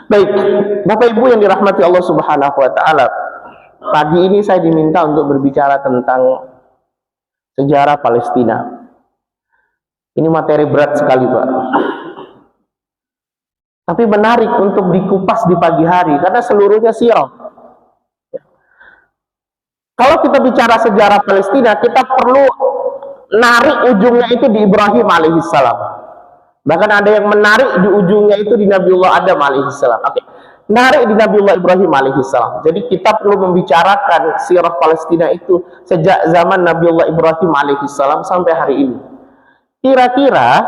Baik, Bapak Ibu yang dirahmati Allah Subhanahu wa taala. Pagi ini saya diminta untuk berbicara tentang sejarah Palestina. Ini materi berat sekali, Pak. Tapi menarik untuk dikupas di pagi hari karena seluruhnya sirah. Kalau kita bicara sejarah Palestina, kita perlu narik ujungnya itu di Ibrahim alaihissalam. Bahkan ada yang menarik di ujungnya itu di Nabiullah Adam alaihissalam. Oke, narik di Nabiullah Ibrahim alaihissalam. Jadi kita perlu membicarakan sirah Palestina itu sejak zaman Nabiullah Ibrahim alaihissalam sampai hari ini. Kira-kira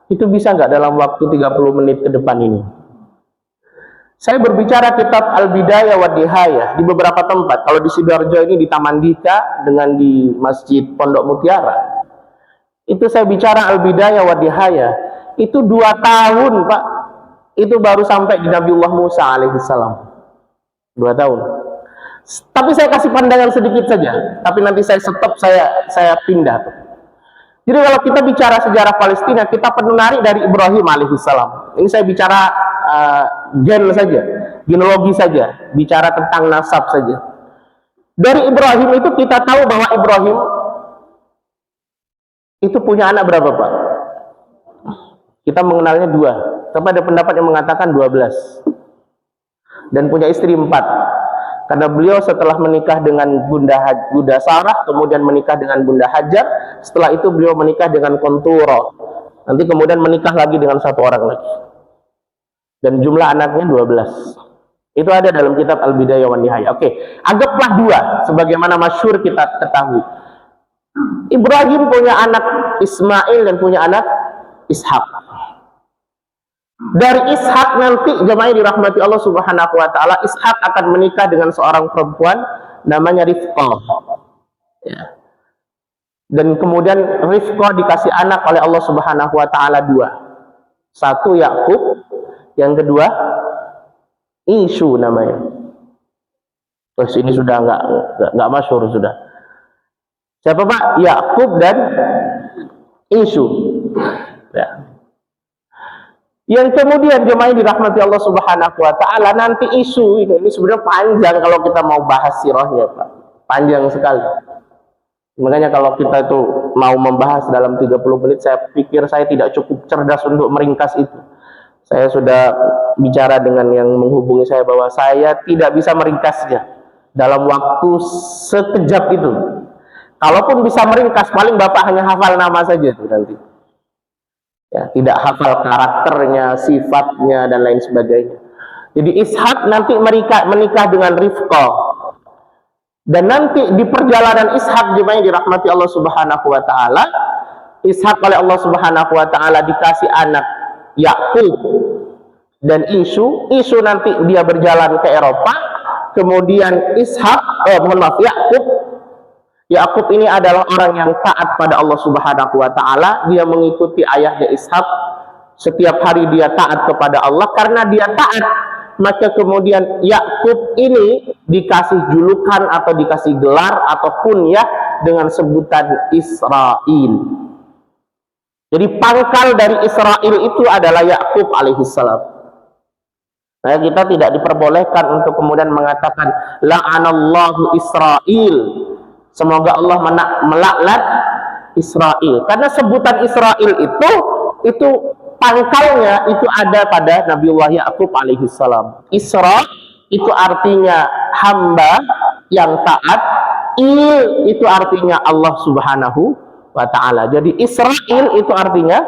itu bisa nggak dalam waktu 30 menit ke depan ini? Saya berbicara kitab Al-Bidayah wa Nihayah di beberapa tempat. Kalau di Sidoarjo ini di Taman Dika dengan di Masjid Pondok Mutiara. Itu saya bicara Al-Bidayah wa Nihayah. Itu 2 tahun, Pak. Itu baru sampai di Nabiullah Musa alaihissalam. 2 tahun. Tapi saya kasih pandangan sedikit saja. Tapi nanti saya stop, saya pindah. Jadi kalau kita bicara sejarah Palestina, kita perlu narik dari Ibrahim alaihissalam. Ini saya bicara gen saja, genealogi saja, bicara tentang nasab saja. Dari Ibrahim itu kita tahu bahwa Ibrahim itu punya anak berapa, Pak? Kita mengenalnya 2. Tapi ada pendapat yang mengatakan 12. Dan punya istri 4. Karena beliau setelah menikah dengan Bunda Sarah, kemudian menikah dengan Bunda Hajar, setelah itu beliau menikah dengan Konturo. Nanti kemudian menikah lagi dengan 1 orang lagi. Dan jumlah anaknya 12. Itu ada dalam kitab Al-Bidayah wa Nihayah. Oke, anggaplah 2 sebagaimana masyhur kita ketahui. Ibrahim punya anak Ismail dan punya anak Ishak. Dari Ishak nanti jemaah dirahmati Allah Subhanahu wa taala, Ishak akan menikah dengan seorang perempuan namanya Rifqah. Ya. Dan kemudian Rifqah dikasih anak oleh Allah Subhanahu wa taala 2. 1 Yakub, yang kedua Isu namanya. Terus ini sudah enggak masyhur sudah. Siapa, Pak? Yakub dan Isu. Ya. Yang kemudian jemaah dirahmati Allah Subhanahu wa taala, nanti Isu ini sebenarnya panjang kalau kita mau bahas sirahnya, Pak. Panjang sekali. Makanya kalau kita itu mau membahas dalam 30 menit, saya pikir saya tidak cukup cerdas untuk meringkas itu. Saya sudah bicara dengan yang menghubungi saya bahwa saya tidak bisa meringkasnya dalam waktu sekejap itu. Kalaupun bisa meringkas, paling Bapak hanya hafal nama saja tuh nanti. Ya, tidak hafal karakternya, sifatnya, dan lain sebagainya. Jadi Ishak nanti menikah dengan Rifqah. Dan nanti di perjalanan Ishak jemaah dirahmati Allah Subhanahu wa taala, Ishak oleh Allah Subhanahu wa taala dikasih anak Yakub dan Isu. Isu nanti dia berjalan ke Eropa. Kemudian Yakub ini adalah orang yang taat pada Allah Subhanahu wa taala. Dia mengikuti ayahnya Ishak. Setiap hari dia taat kepada Allah. Karena dia taat, maka kemudian Yakub ini dikasih julukan atau dikasih gelar atau kunyah dengan sebutan Israil. Jadi pangkal dari Israil itu adalah Yakub alaihissalam. Nah, kita tidak diperbolehkan untuk kemudian mengatakan la'anallahu Israil. Semoga Allah melaknat Israil. Karena sebutan Israil itu pangkalnya itu ada pada Nabiullah Yakub alaihissalam. Isra itu artinya hamba yang taat. Il itu artinya Allah Subhanahu wa ta'ala. Jadi Israil itu artinya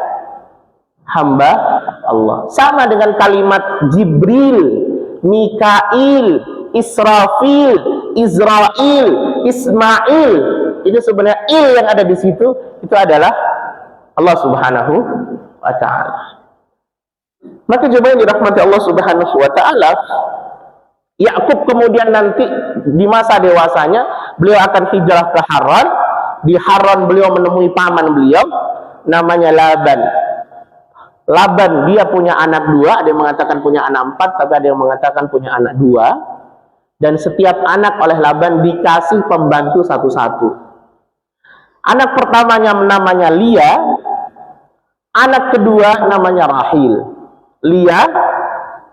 hamba Allah. Sama dengan kalimat Jibril, Mikail, Israfil, Israel, Ismail. Itu sebenarnya il yang ada di situ itu adalah Allah Subhanahu wa ta'ala. Maka jemaah yang dirahmati Allah Subhanahu wa ta'ala, Yakub kemudian nanti di masa dewasanya beliau akan hijrah ke Haran. Di Haran beliau menemui paman beliau namanya Laban. Laban dia punya anak 2, ada yang mengatakan punya anak 4, tapi ada yang mengatakan punya anak 2. Dan setiap anak oleh Laban dikasih pembantu satu-satu. Anak pertamanya namanya Lia, anak kedua namanya Rahil. Lia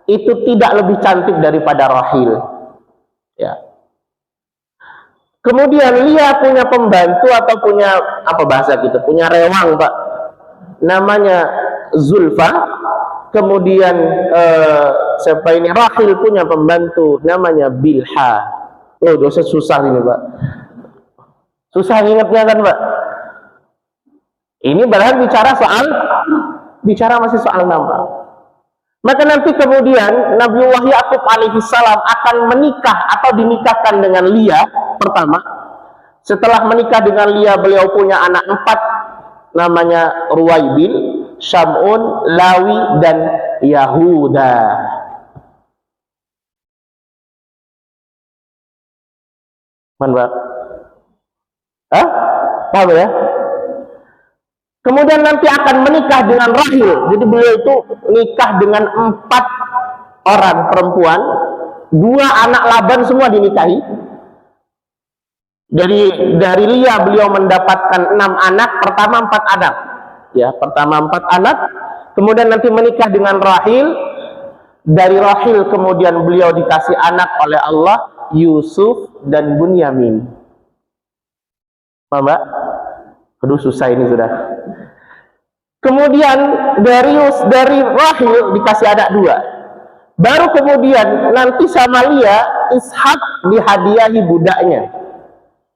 itu tidak lebih cantik daripada Rahil. Ya. Kemudian Lia punya pembantu atau punya apa bahasa gitu, punya rewang Pak, namanya Zulfa. Kemudian siapa ini, Rahil punya pembantu namanya Bilha. Oh, dosa susah ini Pak, susah ingatnya kan Pak. Ini berarti bicara masih soal nama. Maka nanti kemudian Nabiullah Yakub alaihi salam akan menikah atau dinikahkan dengan Lia pertama. Setelah menikah dengan Lia, beliau punya anak 4, namanya Ruwaibil, Syamun, Lawi, dan Yahuda. Pak? Paham ya? Kemudian nanti akan menikah dengan Rahil. Jadi beliau itu nikah dengan 4 orang perempuan, 2 anak Laban semua dinikahi. Dari Lia beliau mendapatkan 6 anak, pertama 4 anak. Ya, pertama 4 anak. Kemudian nanti menikah dengan Rahil. Dari Rahil kemudian beliau dikasih anak oleh Allah, Yusuf dan Bunyamin. Paham, Mbak? Aduh, susah ini sudah. Kemudian dari Rahil dikasih anak 2. Baru kemudian nanti sama Lia, Ishak dihadiahi budaknya,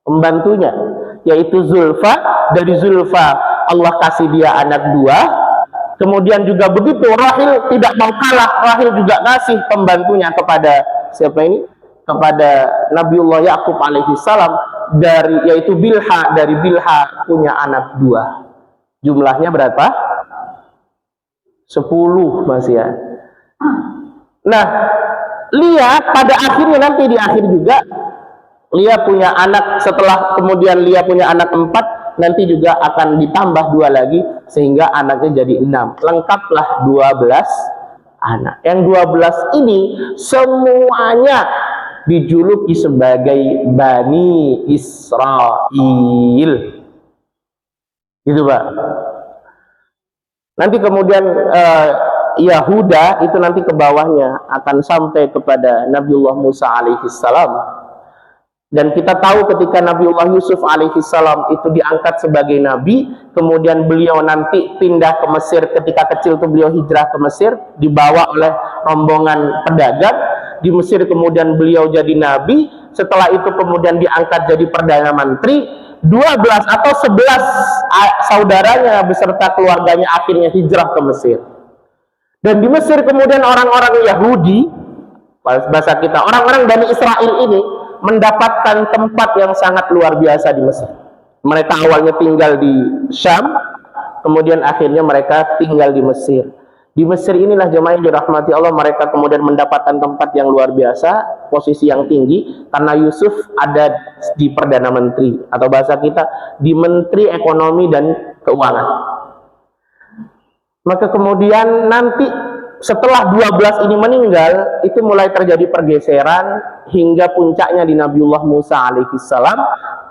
pembantunya, yaitu Zulfa. Dari Zulfa Allah kasih dia anak 2. Kemudian juga begitu, Rahil tidak mau kalah, Rahil juga kasih pembantunya kepada siapa ini? Kepada Nabiullah Yakub alaihi salam, yaitu Bilha. Dari Bilha punya anak 2. Jumlahnya berapa? 10 masih ya. Nah, Lia pada akhirnya nanti di akhir juga Lia punya anak, setelah kemudian Lia punya anak 4, nanti juga akan ditambah 2 lagi sehingga anaknya jadi 6. Lengkaplah 12 anak. Yang 12 ini semuanya dijuluki sebagai Bani Israel. Gitu Pak. Nanti kemudian Yahuda itu nanti ke bawahnya akan sampai kepada Nabiullah Musa alaihi salam. Dan kita tahu ketika Nabiullah Yusuf alaihi salam itu diangkat sebagai nabi, kemudian beliau nanti pindah ke Mesir. Ketika kecil itu beliau hijrah ke Mesir, dibawa oleh rombongan pedagang. Di Mesir kemudian beliau jadi nabi. Setelah itu kemudian diangkat jadi perdana menteri. 12 atau 11 saudaranya beserta keluarganya akhirnya hijrah ke Mesir. Dan di Mesir kemudian orang-orang Yahudi, bahasa kita, orang-orang Bani Israel ini mendapatkan tempat yang sangat luar biasa di Mesir. Mereka awalnya tinggal di Syam, kemudian akhirnya mereka tinggal di Mesir. Di Mesir inilah jemaah yang dirahmati Allah, mereka kemudian mendapatkan tempat yang luar biasa, posisi yang tinggi, karena Yusuf ada di Perdana Menteri, atau bahasa kita, di Menteri Ekonomi dan Keuangan. Maka kemudian nanti setelah 12 ini meninggal, itu mulai terjadi pergeseran hingga puncaknya di Nabiullah Musa alaihissalam.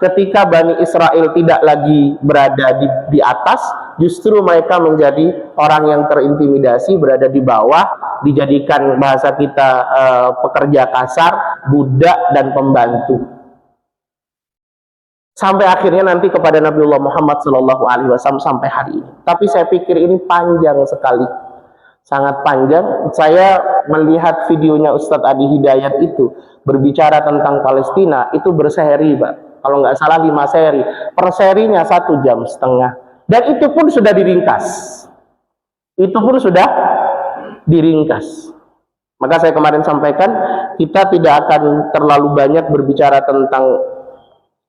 Ketika Bani Israel tidak lagi berada di atas, justru mereka menjadi orang yang terintimidasi, berada di bawah, dijadikan bahasa kita pekerja kasar, budak dan pembantu. Sampai akhirnya nanti kepada Nabiullah Muhammad SAW sampai hari ini. Tapi saya pikir ini panjang sekali, sangat panjang. Saya melihat videonya Ustadz Adi Hidayat itu berbicara tentang Palestina, itu berseri Pak. Kalau nggak salah 5 seri, per serinya 1,5 jam. Dan itu pun sudah diringkas. Maka saya kemarin sampaikan, kita tidak akan terlalu banyak berbicara tentang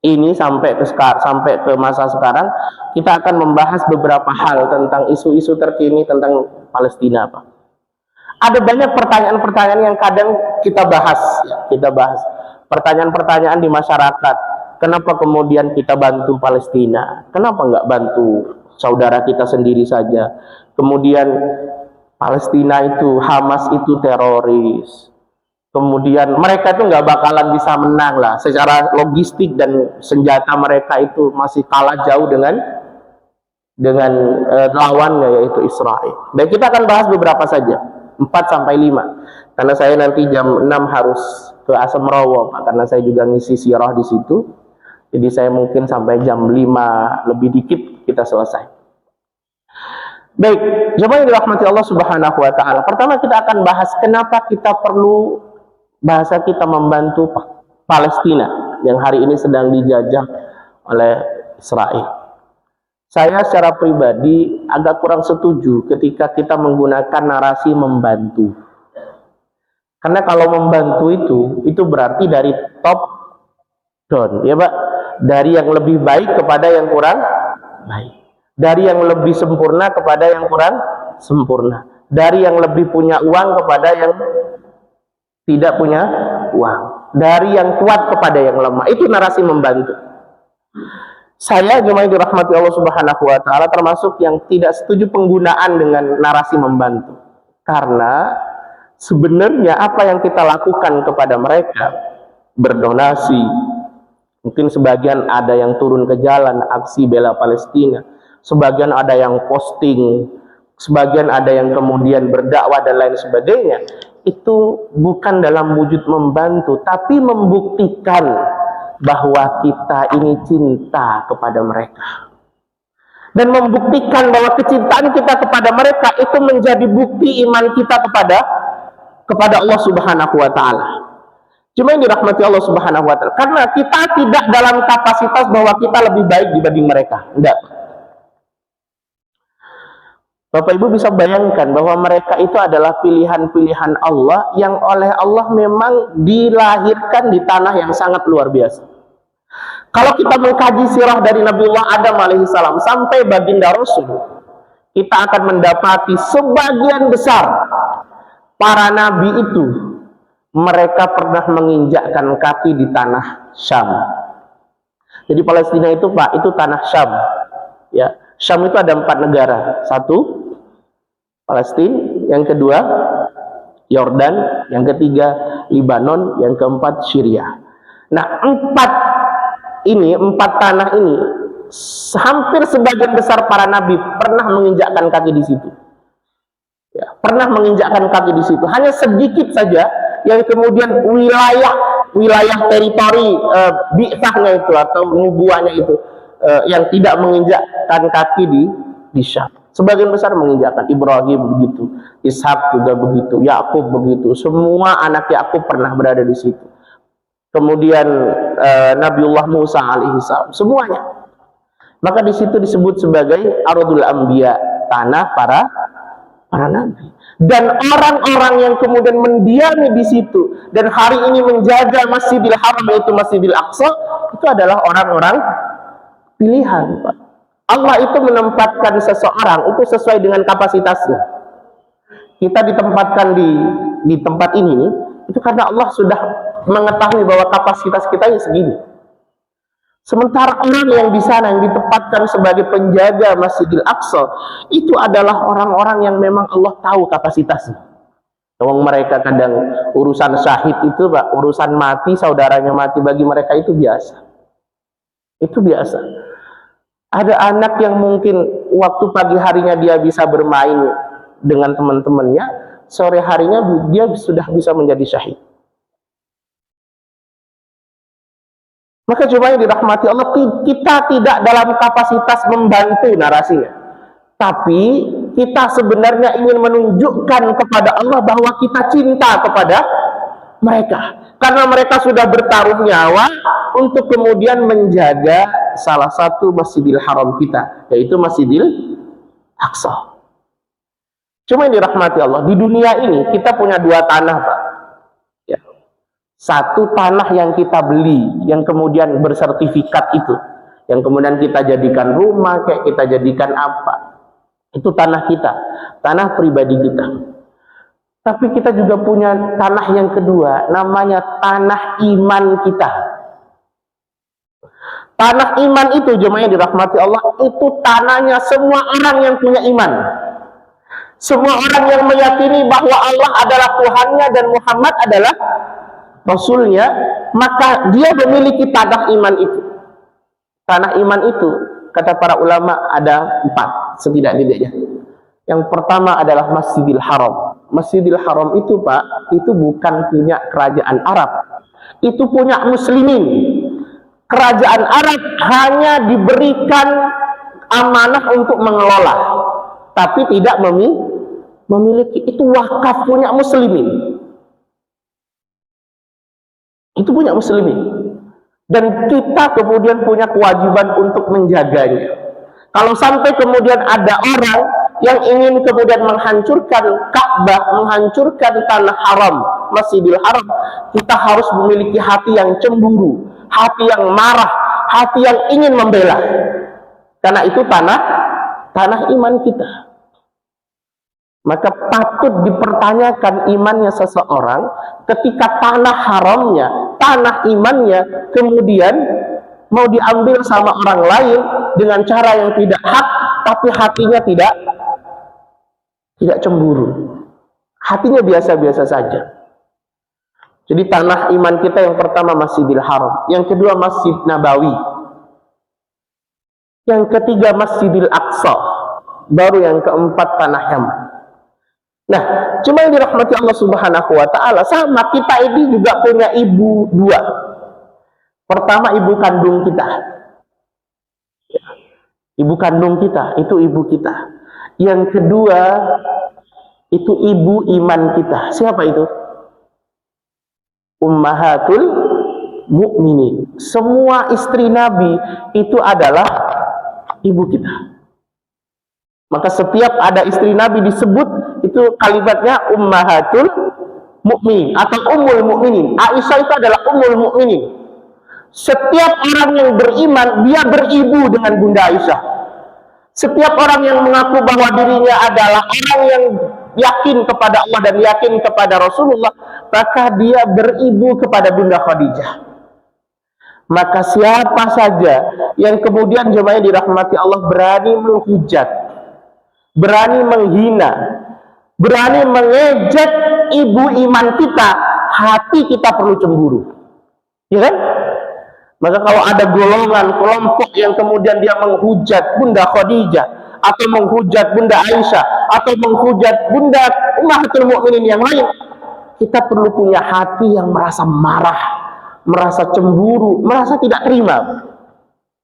ini sampai ke masa sekarang. Kita akan membahas beberapa hal tentang isu-isu terkini tentang Palestina, Pak. Ada banyak pertanyaan-pertanyaan yang kadang kita bahas. Pertanyaan-pertanyaan di masyarakat. Kenapa kemudian kita bantu Palestina? Kenapa nggak bantu saudara kita sendiri saja? Kemudian Palestina itu, Hamas itu teroris. Kemudian mereka itu nggak bakalan bisa menang lah. Secara logistik dan senjata mereka itu masih kalah jauh dengan lawannya, yaitu Israel. Dan kita akan bahas beberapa saja. 4 sampai 5. Karena saya nanti jam 6 harus ke Asam Rawo, Pak, karena saya juga ngisi sirah di situ. Jadi saya mungkin sampai jam 5 lebih dikit kita selesai. Baik, jemaah yang dirahmati Allah Subhanahu wa taala. Pertama kita akan bahas kenapa kita perlu bahasa kita membantu Palestina yang hari ini sedang dijajah oleh Israel. Saya secara pribadi agak kurang setuju ketika kita menggunakan narasi membantu. Karena kalau membantu itu berarti dari top down, ya Pak. Dari yang lebih baik kepada yang kurang baik. Dari yang lebih sempurna kepada yang kurang sempurna. Dari yang lebih punya uang kepada yang tidak punya uang. Dari yang kuat kepada yang lemah. Itu narasi membantu. Saya jemaah yang dirahmati Allah Subhanahu wa taala termasuk yang tidak setuju penggunaan dengan narasi membantu. Karena sebenarnya apa yang kita lakukan kepada mereka, berdonasi, mungkin sebagian ada yang turun ke jalan aksi bela Palestina, sebagian ada yang posting, sebagian ada yang kemudian berdakwah dan lain sebagainya, itu bukan dalam wujud membantu, tapi membuktikan bahwa kita ini cinta kepada mereka, dan membuktikan bahwa kecintaan kita kepada mereka itu menjadi bukti iman kita kepada Allah Subhanahu wa taala. Cuma yang dirahmati Allah Subhanahu wa taala, karena kita tidak dalam kapasitas bahwa kita lebih baik dibanding mereka. Enggak. Bapak Ibu bisa bayangkan bahwa mereka itu adalah pilihan-pilihan Allah yang oleh Allah memang dilahirkan di tanah yang sangat luar biasa. Kalau kita mengkaji sirah dari Nabiullah Adam alaihissalam sampai baginda Rasul, kita akan mendapati sebagian besar para nabi itu mereka pernah menginjakkan kaki di tanah Syam. Jadi Palestina itu Pak, itu tanah Syam. Ya, Syam itu ada 4 negara. 1 Palestina, yang kedua Yordan, yang ketiga Libanon, yang keempat Syria. Nah, 4 tanah ini hampir sebagian besar para nabi pernah menginjakkan kaki di situ. Ya, pernah menginjakkan kaki di situ. Hanya sedikit saja yang kemudian wilayah teritori bi'sahnya itu atau nubuahnya itu yang tidak menginjakkan kaki di Syam. Sebagian besar menginjakkan. Ibrahim begitu, Ishak juga begitu, Yakub begitu. Semua anak Yakub pernah berada di situ. Kemudian Nabiullah Musa alaihissalam, semuanya. Maka di situ disebut sebagai Ardul Anbiya, tanah para nabi. Dan orang-orang yang kemudian mendiami di situ dan hari ini menjaga Masjidil Haram, yaitu Masjidil Aqsa, itu adalah orang-orang pilihan, Pak. Allah itu menempatkan seseorang itu sesuai dengan kapasitasnya. Kita ditempatkan di tempat ini nih, itu karena Allah sudah mengetahui bahwa kapasitas kita ini segini. Sementara orang yang di sana yang ditempatkan sebagai penjaga Masjidil Aqsa itu adalah orang-orang yang memang Allah tahu kapasitasnya. Wong mereka kadang urusan syahid itu, Pak, urusan mati, saudaranya mati, bagi mereka itu biasa. Itu biasa. Ada anak yang mungkin waktu pagi harinya dia bisa bermain dengan teman-temannya, sore harinya dia sudah bisa menjadi syahid. Maka coba yang dirahmati Allah, kita tidak dalam kapasitas membantu narasinya, tapi kita sebenarnya ingin menunjukkan kepada Allah bahwa kita cinta kepada mereka, karena mereka sudah bertaruh nyawa untuk kemudian menjaga salah satu Masjidil Haram kita, yaitu Masjidil Aqsa. Cuma yang dirahmati Allah, di dunia ini kita punya 2 tanah, Pak. Ya. 1 tanah yang kita beli, yang kemudian bersertifikat itu, yang kemudian kita jadikan rumah, kayak kita jadikan apa, itu tanah kita, tanah pribadi kita. Tapi kita juga punya tanah yang kedua, namanya tanah iman kita. Tanah iman itu, jemaah yang dirahmati Allah, itu tanahnya semua orang yang punya iman. Semua orang yang meyakini bahwa Allah adalah Tuhannya dan Muhammad adalah Rasulnya, maka dia memiliki tanah iman itu. Tanah iman itu, kata para ulama, ada 4 setidak-tidaknya. Yang pertama adalah Masjidil Haram. Masjidil Haram itu Pak, itu bukan punya kerajaan Arab, itu punya muslimin. Kerajaan Arab hanya diberikan amanah untuk mengelola, tapi tidak memiliki. Itu wakaf punya muslimin. Itu punya muslimin. Dan kita kemudian punya kewajiban untuk menjaganya. Kalau sampai kemudian ada orang yang ingin kemudian menghancurkan Ka'bah, menghancurkan tanah haram, Masjidil Haram, kita harus memiliki hati yang cemburu, hati yang marah, hati yang ingin membela. Karena itu tanah iman kita. Maka patut dipertanyakan imannya seseorang ketika tanah haramnya, tanah imannya kemudian mau diambil sama orang lain dengan cara yang tidak hak, tapi hatinya tidak cemburu. Hatinya biasa-biasa saja. Jadi tanah iman kita yang pertama Masjidil Haram, yang kedua Masjid Nabawi, yang ketiga Masjidil Aqsa, baru yang keempat tanah Yaman. Nah, cuma yang dirahmati Allah Subhanahu wa Ta'ala, sama kita ini juga punya ibu dua. Pertama, ibu kandung kita. Ibu kandung kita, itu ibu kita. Yang kedua, itu ibu iman kita. Siapa itu? Ummahatul Mukminin. Semua istri Nabi itu adalah ibu kita. Maka setiap ada istri Nabi disebut, itu kalimatnya Ummahatul Mukminin atau Ummul Mukminin. Aisyah itu adalah Ummul Mukminin. Setiap orang yang beriman, dia beribu dengan Bunda Aisyah. Setiap orang yang mengaku bahwa dirinya adalah orang yang yakin kepada Allah dan yakin kepada Rasulullah, maka dia beribu kepada Bunda Khadijah. Maka siapa saja yang kemudian jemaah dirahmati Allah berani menghujat, berani menghina, berani mengejek ibu iman kita, hati kita perlu cemburu. Ya kan? Maka kalau ada golongan, kelompok yang kemudian dia menghujat Bunda Khadijah, atau menghujat Bunda Aisyah, atau menghujat Bunda Ummahatul Mukminin yang lain, kita perlu punya hati yang merasa marah, merasa cemburu, merasa tidak terima.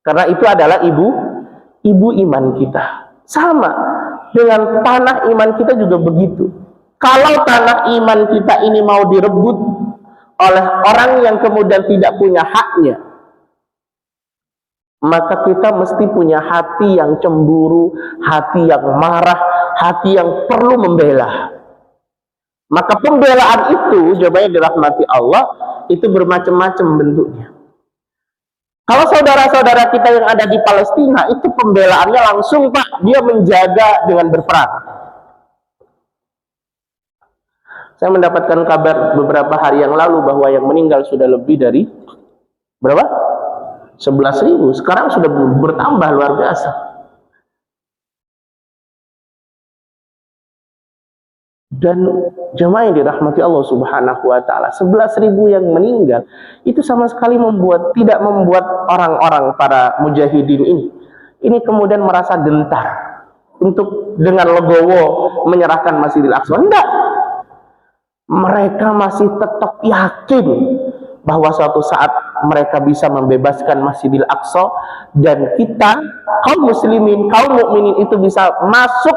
Karena itu adalah ibu iman kita. Sama dengan tanah iman kita juga begitu. Kalau tanah iman kita ini mau direbut oleh orang yang kemudian tidak punya haknya, maka kita mesti punya hati yang cemburu, hati yang marah, hati yang perlu membela. Maka pembelaan itu, jemaah dirahmati Allah, itu bermacam-macam bentuknya. Kalau saudara-saudara kita yang ada di Palestina, itu pembelaannya langsung Pak, dia menjaga dengan berperang. Saya mendapatkan kabar beberapa hari yang lalu bahwa yang meninggal sudah lebih dari berapa? 11.000. Sekarang sudah bertambah luar biasa. Dan jemaah yang dirahmati Allah Subhanahu wa Ta'ala, 11.000 yang meninggal itu sama sekali tidak membuat orang-orang para mujahidin ini kemudian merasa gentar untuk dengan legowo menyerahkan Masjidil Aqsa. Enggak. Mereka masih tetap yakin bahwa suatu saat mereka bisa membebaskan Masjidil Aqsa, dan kita kaum muslimin, kaum mukminin itu bisa masuk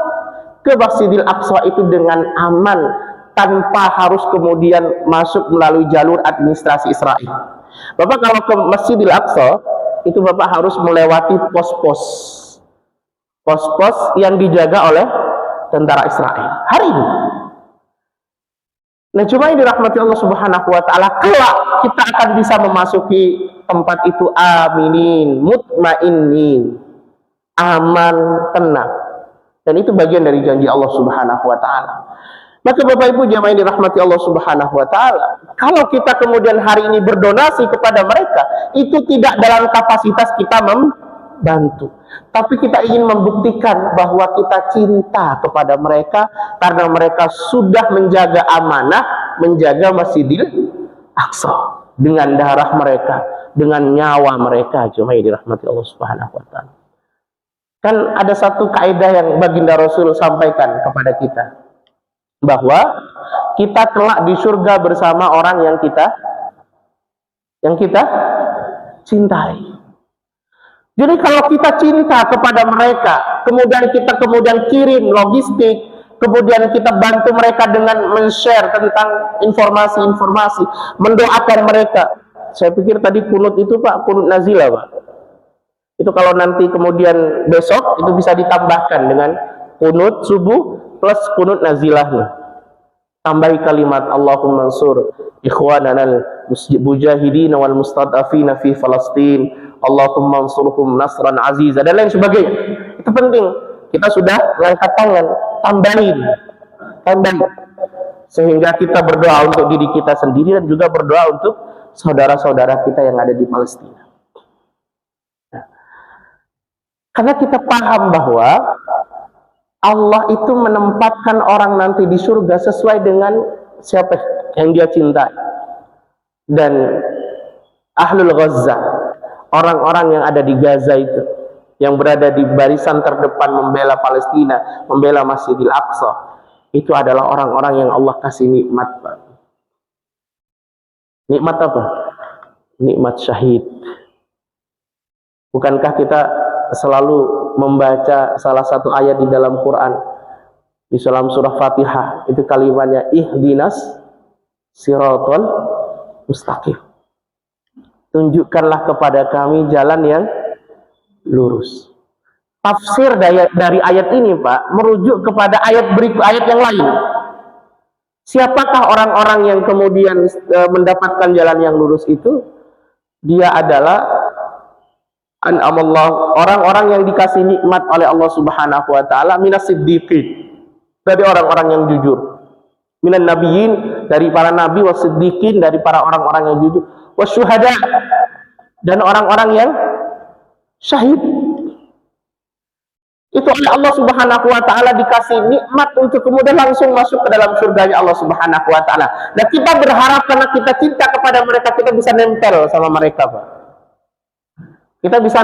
ke Masjidil Aqsa itu dengan aman, tanpa harus kemudian masuk melalui jalur administrasi Israel. Bapak kalau ke Masjidil Aqsa itu Bapak harus melewati pos-pos yang dijaga oleh tentara Israel hari ini. Nah, cuma ini dirahmati Allah Subhanahu wa Ta'ala, kelak kita akan bisa memasuki tempat itu aminin, mutmainin, aman, tenang. Dan itu bagian dari janji Allah Subhanahu wa Ta'ala. Maka Bapak Ibu jamaah yang dirahmati Allah Subhanahu wa Ta'ala, kalau kita kemudian hari ini berdonasi kepada mereka, itu tidak dalam kapasitas kita membantu, tapi kita ingin membuktikan bahwa kita cinta kepada mereka karena mereka sudah menjaga amanah, menjaga Masjidil Aqsa dengan darah mereka, dengan nyawa mereka. Cuma yang dirahmati Allah Subhanahu wa Ta'ala. Kan ada satu kaidah yang baginda Rasul sampaikan kepada kita. bahwa kita kelak di surga bersama orang yang kita cintai. Jadi kalau kita cinta kepada mereka, kemudian kita kirim logistik, kemudian kita bantu mereka dengan men-share tentang informasi-informasi, mendoakan mereka. Saya pikir tadi kunut itu Pak, kunut nazilah Pak. Itu kalau nanti kemudian besok itu bisa ditambahkan dengan kunut subuh plus kunut nazilahnya. Tambahi kalimat Allahumma ansur ikhwananal mujahidin wal mustadafina fi Falastin, Allahumma ansurhum nasran aziza, dan lain sebagainya. Itu penting. Kita sudah mengangkat tangan, tambahin, sehingga kita berdoa untuk diri kita sendiri dan juga berdoa untuk saudara-saudara kita yang ada di Palestina. Karena kita paham bahwa Allah itu menempatkan orang nanti di surga sesuai dengan siapa yang dia cintai. Dan Ahlul Gaza, orang-orang yang ada di Gaza itu, yang berada di barisan terdepan membela Palestina, membela Masjidil Aqsa, itu adalah orang-orang yang Allah kasih nikmat, Pak. Nikmat apa? Nikmat syahid. Bukankah kita selalu membaca salah satu ayat di dalam Quran, di dalam surah Fatihah, itu kalimatnya ihdinas siratal mustaqim. Tunjukkanlah kepada kami jalan yang lurus. Tafsir dari ayat ini Pak merujuk kepada ayat berikut, ayat yang lain. Siapakah orang-orang yang kemudian mendapatkan jalan yang lurus itu? Dia adalah an'amallah, orang-orang yang dikasih nikmat oleh Allah Subhanahu wa taala, minas siddiqin, dari orang-orang yang jujur, minan nabiyyin, dari para nabi, wasiddiqin, dari para orang-orang yang jujur, wasyuhada, dan orang-orang yang syahid. Itu oleh Allah Subhanahu wa taala dikasih nikmat untuk kemudian langsung masuk ke dalam surganya Allah Subhanahu wa taala. Dan kita berharap karena kita cinta kepada mereka, kita bisa nempel sama mereka, Pak. Kita bisa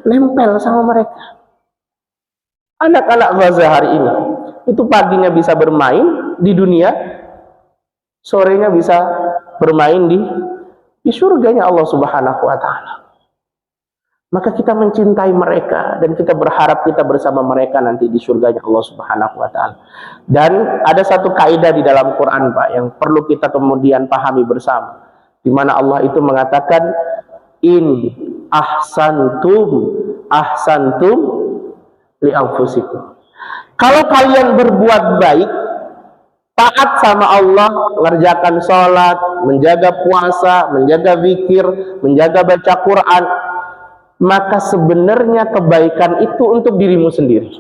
nempel sama mereka. Anak-anak Gaza hari ini itu paginya bisa bermain di dunia, sorenya bisa bermain di surganya Allah Subhanahu wa taala. Maka kita mencintai mereka dan kita berharap kita bersama mereka nanti di surganya Allah Subhanahu wa taala. Dan ada satu kaidah di dalam Quran, Pak, yang perlu kita kemudian pahami bersama, di mana Allah itu mengatakan in ahsantum li anfusikum. Kalau kalian berbuat baik, taat sama Allah, mengerjakan sholat, menjaga puasa, menjaga zikir, menjaga baca Quran, maka sebenarnya kebaikan itu untuk dirimu sendiri.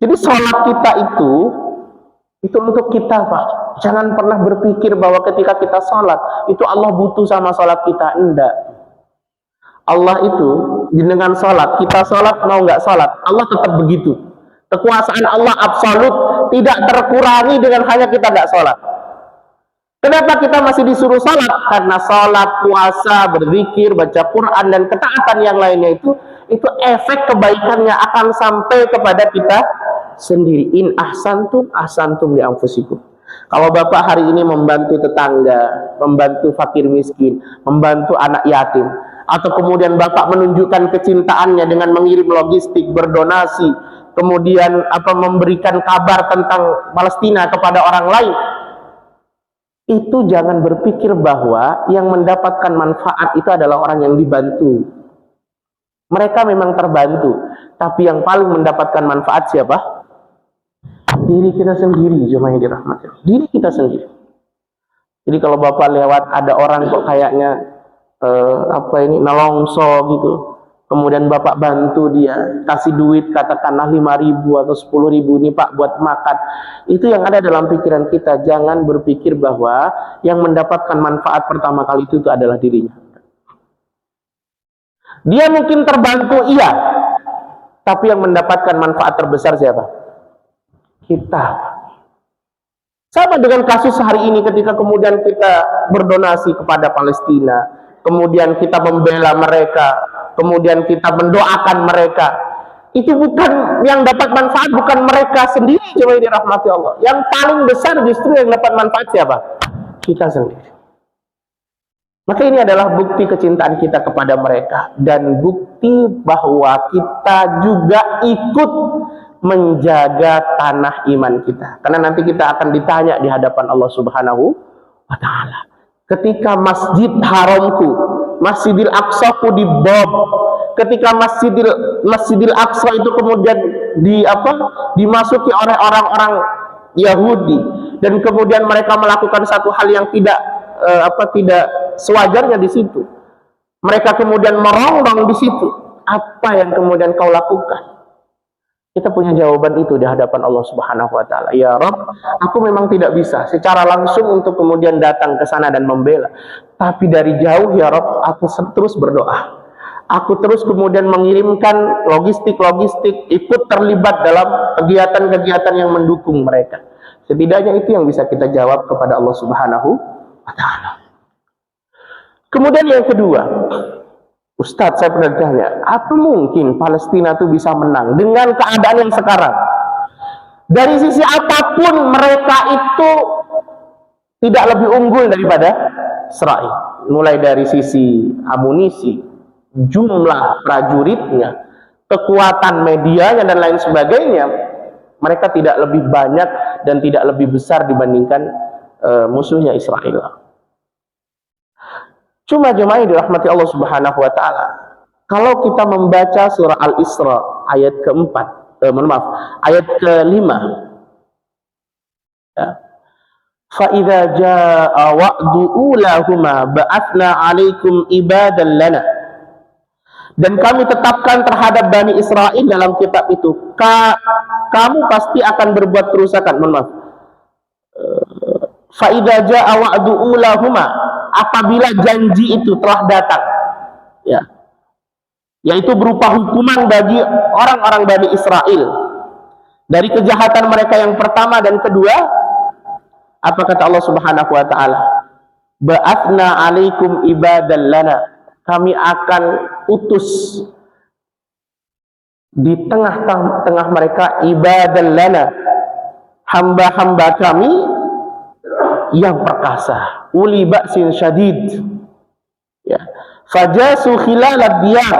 Jadi sholat kita itu untuk kita, Pak. Jangan pernah berpikir bahwa ketika kita sholat itu Allah butuh sama sholat kita. Enggak. Allah itu dengan sholat, kita sholat mau nggak sholat, Allah tetap begitu. Kekuasaan Allah absolut, tidak terkurangi dengan hanya kita nggak sholat. Kenapa kita masih disuruh sholat? Karena sholat, puasa, berzikir, baca Quran, dan ketaatan yang lainnya itu efek kebaikannya akan sampai kepada kita sendiri. In ahsantum li anfusikum. Kalau Bapak hari ini membantu tetangga, membantu fakir miskin, membantu anak yatim, atau kemudian Bapak menunjukkan kecintaannya dengan mengirim logistik, berdonasi, kemudian memberikan kabar tentang Palestina kepada orang lain, itu jangan berpikir bahwa yang mendapatkan manfaat itu adalah orang yang dibantu. Mereka memang terbantu, tapi yang paling mendapatkan manfaat siapa? Diri kita sendiri, jemaah yang dirahmati. Diri kita sendiri. Jadi kalau Bapak lewat ada orang kok kayaknya nalongso gitu, kemudian Bapak bantu dia, kasih duit katakanlah 5.000 atau 10.000, ini Pak buat makan, itu yang ada dalam pikiran kita. Jangan berpikir bahwa yang mendapatkan manfaat pertama kali itu adalah dirinya. Dia mungkin terbantu, iya, tapi yang mendapatkan manfaat terbesar siapa? Kita. Sama dengan kasus hari ini ketika kemudian kita berdonasi kepada Palestina, kemudian kita membela mereka, kemudian kita mendoakan mereka. Itu bukan yang dapat manfaat, bukan mereka sendiri, coba dirahmati Allah. Yang paling besar justru yang dapat manfaat siapa? Kita sendiri. Maka ini adalah bukti kecintaan kita kepada mereka, dan bukti bahwa kita juga ikut menjaga tanah iman kita. Karena nanti kita akan ditanya di hadapan Allah Subhanahu wa Ta'ala. Ketika Masjid Haramku, Masjidil Aqsaku dibom, ketika Masjidil Aqsa itu kemudian dimasuki oleh orang-orang Yahudi, dan kemudian mereka melakukan satu hal yang tidak sewajarnya di situ. Mereka kemudian merongrong di situ. Apa yang kemudian kau lakukan? Kita punya jawaban itu di hadapan Allah Subhanahu wa Ta'ala. Ya Rabb, aku memang tidak bisa secara langsung untuk kemudian datang ke sana dan membela, tapi dari jauh ya Rabb, aku terus berdoa. Aku terus kemudian mengirimkan logistik, ikut terlibat dalam kegiatan-kegiatan yang mendukung mereka. Setidaknya itu yang bisa kita jawab kepada Allah Subhanahu wa Ta'ala. Kemudian yang kedua, Ustadz, saya pernah ditanya, apa mungkin Palestina itu bisa menang dengan keadaan yang sekarang? Dari sisi apapun mereka itu tidak lebih unggul daripada Israel. Mulai dari sisi amunisi, jumlah prajuritnya, kekuatan medianya, dan lain sebagainya, mereka tidak lebih banyak dan tidak lebih besar dibandingkan musuhnya Israel. Cuma jemaah yang dirahmati Allah Subhanahu wa Ta'ala, kalau kita membaca surah Al-Isra ayat keempat, ayat kelima, ya, فَإِذَا جَاءَ وَعْدُ أُولَاهُمَا بَعَثْنَا عَلَيْكُمْ إِبَادًا لَنَا. Dan kami tetapkan terhadap Bani Israel dalam kitab itu, kamu pasti akan berbuat kerusakan. فَإِذَا جَاءَ وَعْدُ أُولَاهُمَا, apabila janji itu telah datang, ya, yaitu berupa hukuman bagi orang-orang Bani Israel dari kejahatan mereka yang pertama dan kedua. Apa kata Allah Subhanahu wa Ta'ala? Ba'athna 'alaikum ibadan lana, kami akan utus di tengah-tengah mereka ibadan lana, hamba-hamba kami yang perkasa, uli ba'sin syadid, ya, fajasu khilalad diyar,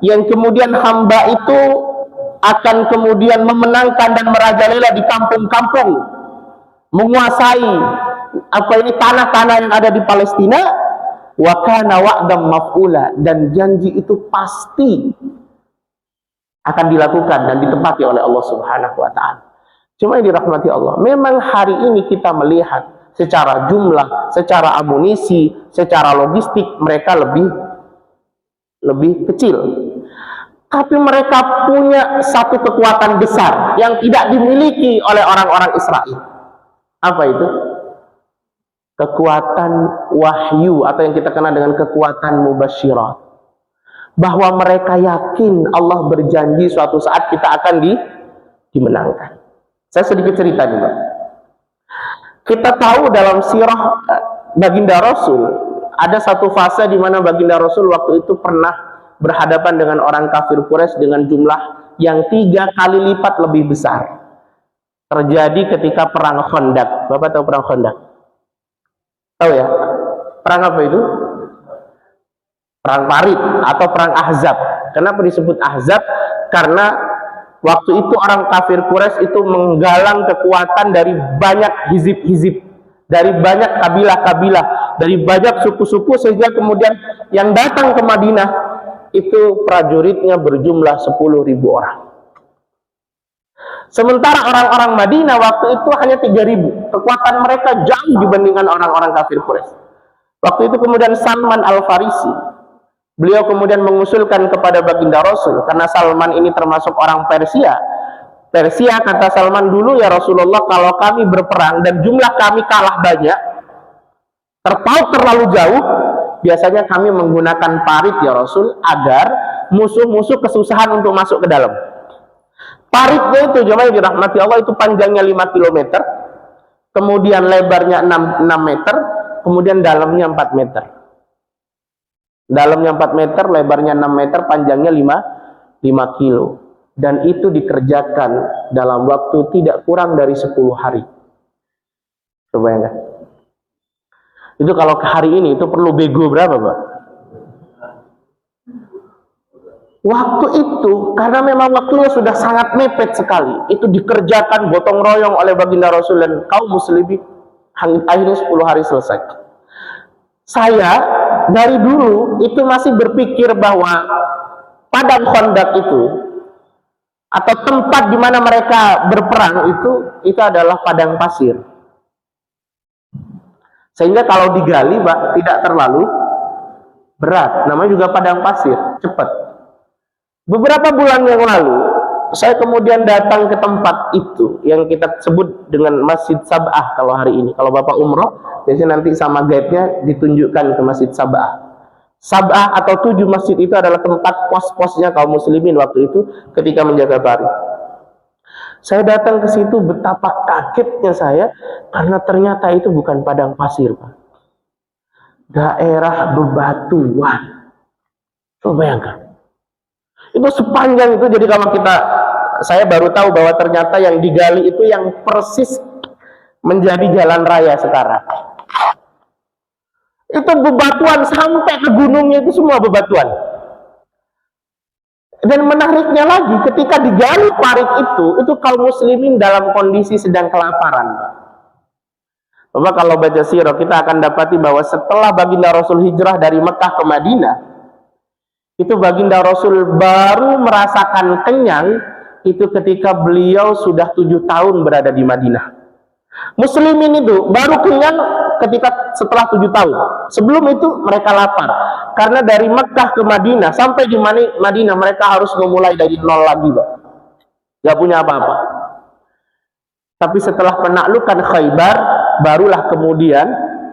yang kemudian hamba itu akan kemudian memenangkan dan merajalela di kampung-kampung, menguasai tanah-tanah yang ada di Palestina. Wa kana wa'dam maf'ula, dan janji itu pasti akan dilakukan dan ditepati oleh Allah Subhanahu wa Ta'ala. Cuma yang dirahmati Allah, memang hari ini kita melihat secara jumlah, secara amunisi, secara logistik mereka lebih kecil. Tapi mereka punya satu kekuatan besar yang tidak dimiliki oleh orang-orang Israel. Apa itu? Kekuatan wahyu, atau yang kita kenal dengan kekuatan mubasyirat. Bahwa mereka yakin Allah berjanji suatu saat kita akan dimenangkan. Saya sedikit cerita dulu. Kita tahu dalam sirah baginda Rasul, ada satu fase di mana baginda Rasul waktu itu pernah berhadapan dengan orang kafir Quraisy dengan jumlah yang 3 kali lipat lebih besar. Terjadi ketika perang Khandaq. Bapak tahu perang Khandaq? Tahu ya? Perang apa itu? Perang Parit atau perang Ahzab. Kenapa disebut Ahzab? Karena waktu itu orang kafir Quraisy itu menggalang kekuatan dari banyak hizib-hizib, dari banyak kabilah-kabilah, dari banyak suku-suku, sehingga kemudian yang datang ke Madinah itu prajuritnya berjumlah 10.000 orang. Sementara orang-orang Madinah waktu itu hanya 3.000. Kekuatan mereka jauh dibandingkan orang-orang kafir Quraisy. Waktu itu kemudian Salman Al-Farisi, beliau kemudian mengusulkan kepada baginda Rasul, karena Salman ini termasuk orang Persia. Persia, kata Salman, dulu ya Rasulullah, kalau kami berperang dan jumlah kami kalah banyak, terpaut terlalu jauh, biasanya kami menggunakan parit ya Rasul, agar musuh-musuh kesusahan untuk masuk ke dalam. Paritnya itu, jemaah yang dirahmati Allah, itu panjangnya 5 km, kemudian lebarnya 6 meter, kemudian dalamnya 4 meter. Dalamnya 4 meter, lebarnya 6 meter, panjangnya 5 kilo. dan itu dikerjakan dalam waktu tidak kurang dari 10 hari. Coba ya, itu kalau ke hari ini itu perlu bego berapa, Pak? Waktu itu, karena memang waktunya sudah sangat mepet sekali, itu dikerjakan gotong royong oleh baginda Rasul dan kaum muslimin, akhirnya 10 hari selesai. Saya dari dulu itu masih berpikir bahwa padang Khandaq itu atau tempat di mana mereka berperang itu adalah padang pasir. Sehingga kalau digali, Pak, tidak terlalu berat. Namanya juga padang pasir, cepat. Beberapa bulan yang lalu, saya kemudian datang ke tempat itu yang kita sebut dengan Masjid Sab'ah kalau hari ini. Kalau Bapak umroh, biasanya nanti sama guide-nya ditunjukkan ke Masjid Sab'ah. Sab'ah atau 7 masjid itu adalah tempat pos-posnya kaum muslimin waktu itu ketika menjaga bari. Saya datang ke situ, betapa kagetnya saya karena ternyata itu bukan padang pasir, Pak. Daerah bebatuan. Coba bayangkan. Itu sepanjang itu, jadi kalau saya baru tahu bahwa ternyata yang digali itu yang persis menjadi jalan raya sekarang. Itu bebatuan sampai ke gunungnya, itu semua bebatuan. Dan menariknya lagi, ketika digali parit itu kaum muslimin dalam kondisi sedang kelaparan. Bapak kalau baca sirah, kita akan dapati bahwa setelah baginda Rasul hijrah dari Mekah ke Madinah, itu baginda Rasul baru merasakan kenyang itu ketika beliau sudah 7 tahun berada di Madinah. Muslimin itu baru kenyang ketika setelah 7 tahun. Sebelum itu mereka lapar. Karena dari Mekah ke Madinah, sampai di Madinah mereka harus memulai dari nol lagi, Pak. Gak punya apa-apa. Tapi setelah penaklukan Khaybar, barulah kemudian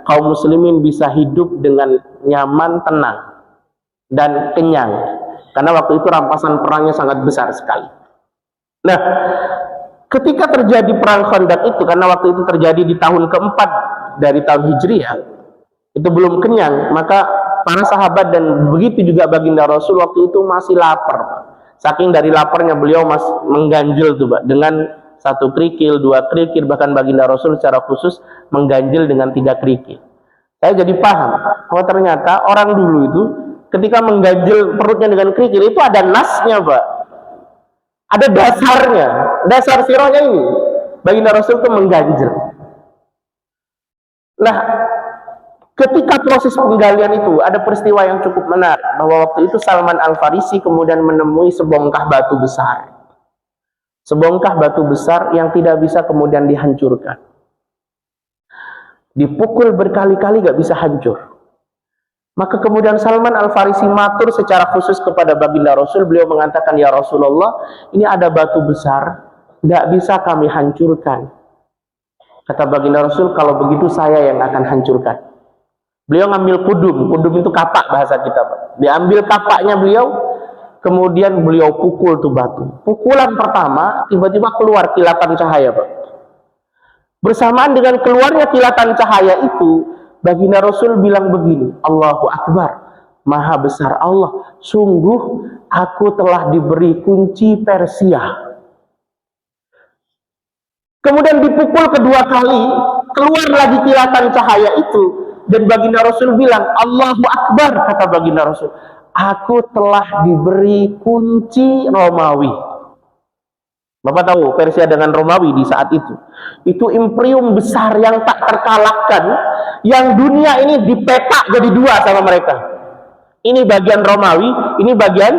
kaum muslimin bisa hidup dengan nyaman, tenang dan kenyang, karena waktu itu rampasan perangnya sangat besar sekali. Nah, ketika terjadi perang Khandaq itu, karena waktu itu terjadi di tahun keempat dari tahun Hijriah, itu belum kenyang, maka para sahabat dan begitu juga baginda Rasul waktu itu masih lapar, Pak. Saking dari laparnya beliau masih mengganjil tuh, Pak, dengan 1 kerikil, 2 kerikil, bahkan baginda Rasul secara khusus mengganjil dengan 3 kerikil. Saya jadi paham bahwa ternyata orang dulu itu ketika mengganjil perutnya dengan kerikil itu ada nasnya, Pak. Ada dasarnya. Dasar sirahnya ini. Baginda Rasul itu mengganjil. Nah, ketika proses penggalian itu ada peristiwa yang cukup menarik, bahwa waktu itu Salman Al-Farisi kemudian menemui sebongkah batu besar. Sebongkah batu besar yang tidak bisa kemudian dihancurkan. Dipukul berkali-kali gak bisa hancur. Maka kemudian Salman Al-Farisi matur secara khusus kepada baginda Rasul. Beliau mengatakan, ya Rasulullah, ini ada batu besar, gak bisa kami hancurkan. Kata baginda Rasul, kalau begitu saya yang akan hancurkan. Beliau ngambil kudum itu kapak bahasa kita, Pak. Diambil kapaknya beliau, kemudian beliau pukul tuh batu. Pukulan pertama, tiba-tiba keluar kilatan cahaya, Pak. Bersamaan dengan keluarnya kilatan cahaya itu, baginda Rasul bilang begini, Allahu Akbar, Maha besar Allah, sungguh aku telah diberi kunci Persia. Kemudian dipukul kedua kali, keluar lagi kilatan cahaya itu, dan baginda Rasul bilang, Allahu Akbar, kata baginda Rasul, aku telah diberi kunci Romawi. Bapak tahu Persia dengan Romawi di saat itu imperium besar yang tak terkalahkan, yang dunia ini dipetak jadi 2 sama mereka. Ini bagian Romawi, ini bagian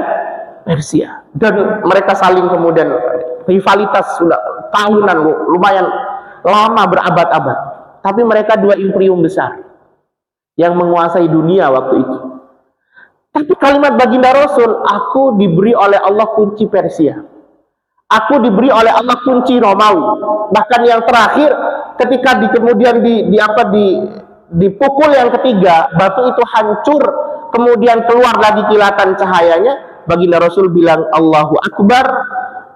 Persia, dan mereka saling kemudian rivalitas sudah tahunan, lumayan lama, berabad-abad. Tapi mereka 2 imperium besar yang menguasai dunia waktu itu. Tapi kalimat baginda Rasul, aku diberi oleh Allah kunci Persia. Aku diberi oleh Allah kunci Romawi. Bahkan yang terakhir, ketika kemudian dipukul yang ketiga, batu itu hancur, kemudian keluar lagi kilatan cahayanya, baginda Rasul bilang, Allahu Akbar,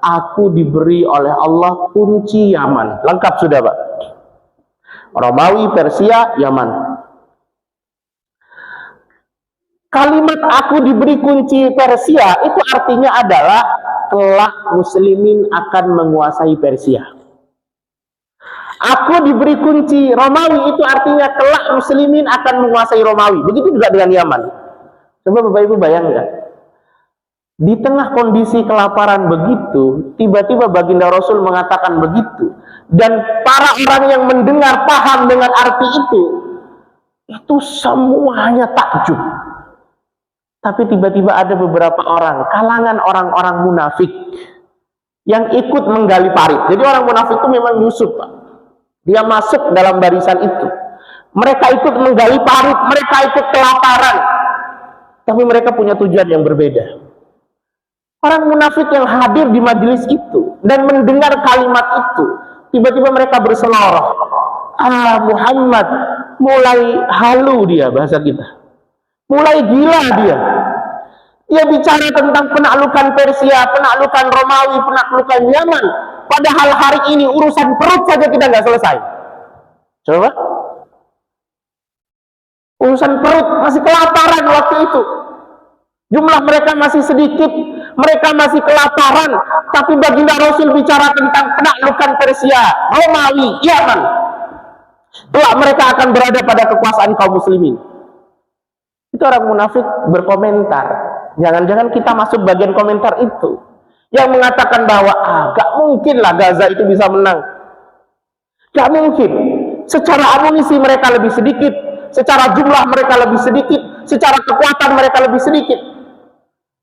aku diberi oleh Allah kunci Yaman. Lengkap sudah, Pak. Romawi, Persia, Yaman. Kalimat aku diberi kunci Persia itu artinya adalah kelak muslimin akan menguasai Persia. Aku diberi kunci Romawi, itu artinya kelak muslimin akan menguasai Romawi. Begitu juga dengan Yaman. Coba Bapak Ibu bayangkan, di tengah kondisi kelaparan begitu, tiba-tiba baginda Rasul mengatakan begitu, dan para orang yang mendengar paham dengan arti itu semuanya takjub. Tapi tiba-tiba ada beberapa orang, kalangan orang-orang munafik yang ikut menggali parit. Jadi orang munafik itu memang Yusuf, Pak. Dia masuk dalam barisan itu. Mereka ikut menggali parit, mereka ikut kelaparan. Tapi mereka punya tujuan yang berbeda. Orang munafik yang hadir di majelis itu dan mendengar kalimat itu, tiba-tiba mereka berseloroh. Muhammad, mulai halu dia, bahasa kita. Mulai gila dia. Dia bicara tentang penaklukan Persia, penaklukan Romawi, penaklukan Yaman. Padahal hari ini urusan perut saja kita nggak selesai. Coba. Urusan perut, masih kelaparan waktu itu. Jumlah mereka masih sedikit, mereka masih kelaparan, tapi baginda Rasul bicara tentang penaklukan Persia, Romawi, Yaman. Kelak mereka akan berada pada kekuasaan kaum muslimin. Itu orang munafik berkomentar. Jangan-jangan kita masuk bagian komentar itu, yang mengatakan bahwa gak mungkin lah Gaza itu bisa menang. Gak mungkin. Secara amunisi mereka lebih sedikit, secara jumlah mereka lebih sedikit, secara kekuatan mereka lebih sedikit.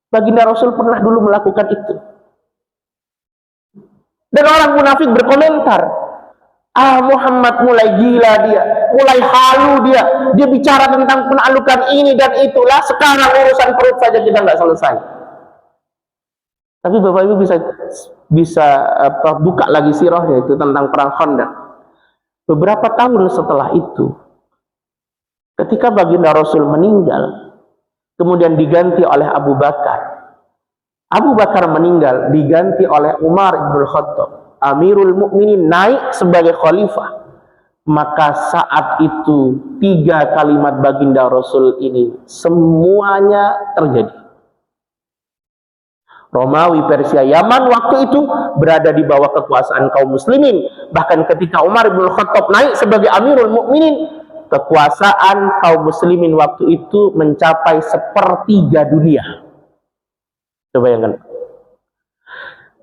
Baginda Rasul pernah dulu melakukan itu. Dan orang munafik berkomentar, Muhammad mulai gila dia, mulai halu dia. Dia bicara tentang penaklukan ini dan itulah, sekarang urusan perut saja kita nggak selesai. Tapi Bapak Ibu bisa buka lagi sirahnya itu tentang perang Khandaq. Beberapa tahun setelah itu, ketika baginda Rasul meninggal, kemudian diganti oleh Abu Bakar. Abu Bakar meninggal, diganti oleh Umar ibn Khattab. Amirul Mukminin naik sebagai khalifah. Maka saat itu 3 kalimat baginda Rasul ini semuanya terjadi. Romawi, Persia, Yaman waktu itu berada di bawah kekuasaan kaum muslimin. Bahkan ketika Umar ibn Khattab naik sebagai Amirul Mukminin, kekuasaan kaum muslimin waktu itu mencapai 1/3 dunia. Coba bayangkan.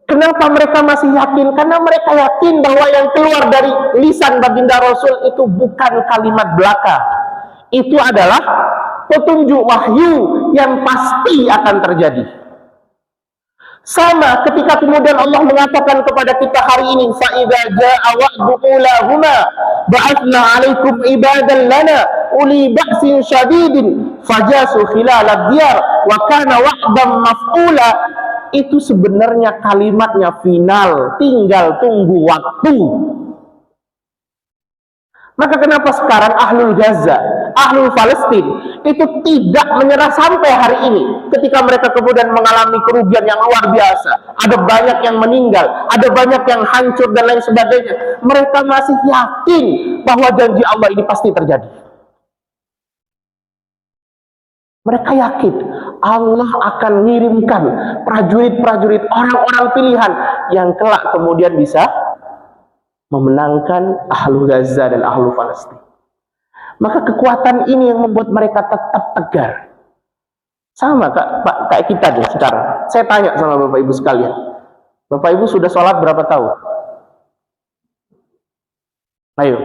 Kenapa mereka masih yakin? Karena mereka yakin bahwa yang keluar dari lisan baginda Rasul itu bukan kalimat belaka. Itu adalah petunjuk wahyu yang pasti akan terjadi. Sama ketika kemudian Allah mengatakan kepada kita hari ini, فَإِذَا جَاءَ وَعْدُ أُولَاهُمَا بَعَثْنَا عَلَيْكُمْ عِبَادًا لَنَا أُولِي بَأْسٍ شَدِيدٍ فَجَاسُوا خِلَالَ الدِّيَارِ وَكَانَ وَعْدًا مَفْعُولًا. Itu sebenarnya kalimatnya final, tinggal tunggu waktu. Maka kenapa sekarang Ahlul Gaza, Ahlul Palestina itu tidak menyerah sampai hari ini, ketika mereka kemudian mengalami kerugian yang luar biasa, ada banyak yang meninggal, ada banyak yang hancur dan lain sebagainya, mereka masih yakin bahwa janji Allah ini pasti terjadi. Mereka yakin Allah akan mengirimkan prajurit-prajurit, orang-orang pilihan yang kelak kemudian bisa memenangkan Ahlul Gaza dan Ahlul Palestina. Maka kekuatan ini yang membuat mereka tetap tegar. Sama kayak kita deh sekarang. Saya tanya sama Bapak Ibu sekalian, Bapak Ibu sudah sholat berapa tahun? Ayo,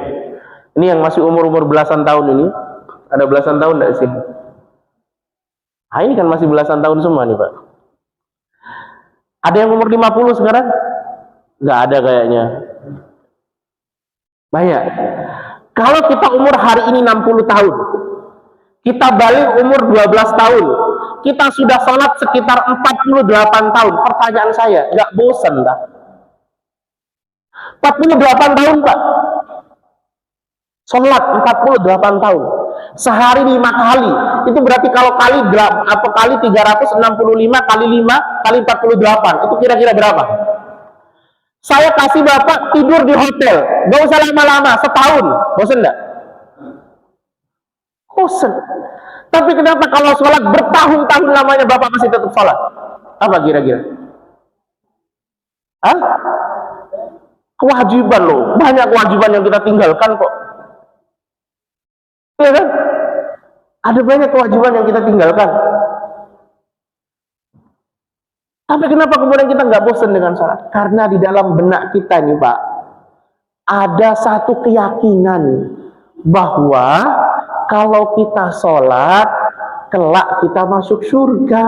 ini yang masih umur-umur belasan tahun ini, ada belasan tahun enggak sih? Nah, ini kan masih belasan tahun semua nih Pak. Ada yang umur 50 sekarang? Nggak ada kayaknya. Banyak. Kalau kita umur hari ini 60 tahun, kita balik umur 12 tahun, kita sudah sholat sekitar 48 tahun. Pertanyaan saya, nggak bosan tak? 48 tahun Pak. Sholat 48 tahun. Sehari 5 kali. Itu berarti kalau kali 365 kali 5 kali 48. Itu kira-kira berapa? Saya kasih Bapak tidur di hotel, gak usah lama-lama, setahun, bosan enggak? Bosan. Tapi kenapa kalau sholat bertahun-tahun lamanya Bapak masih tetap sholat? Apa kira-kira? Hah? Kewajiban loh, banyak kewajiban yang kita tinggalkan kok. Iya kan? Ada banyak kewajiban yang kita tinggalkan. Tapi kenapa kemudian kita nggak bosan dengan sholat? Karena di dalam benak kita nih Pak, ada satu keyakinan bahwa kalau kita sholat, kelak kita masuk surga.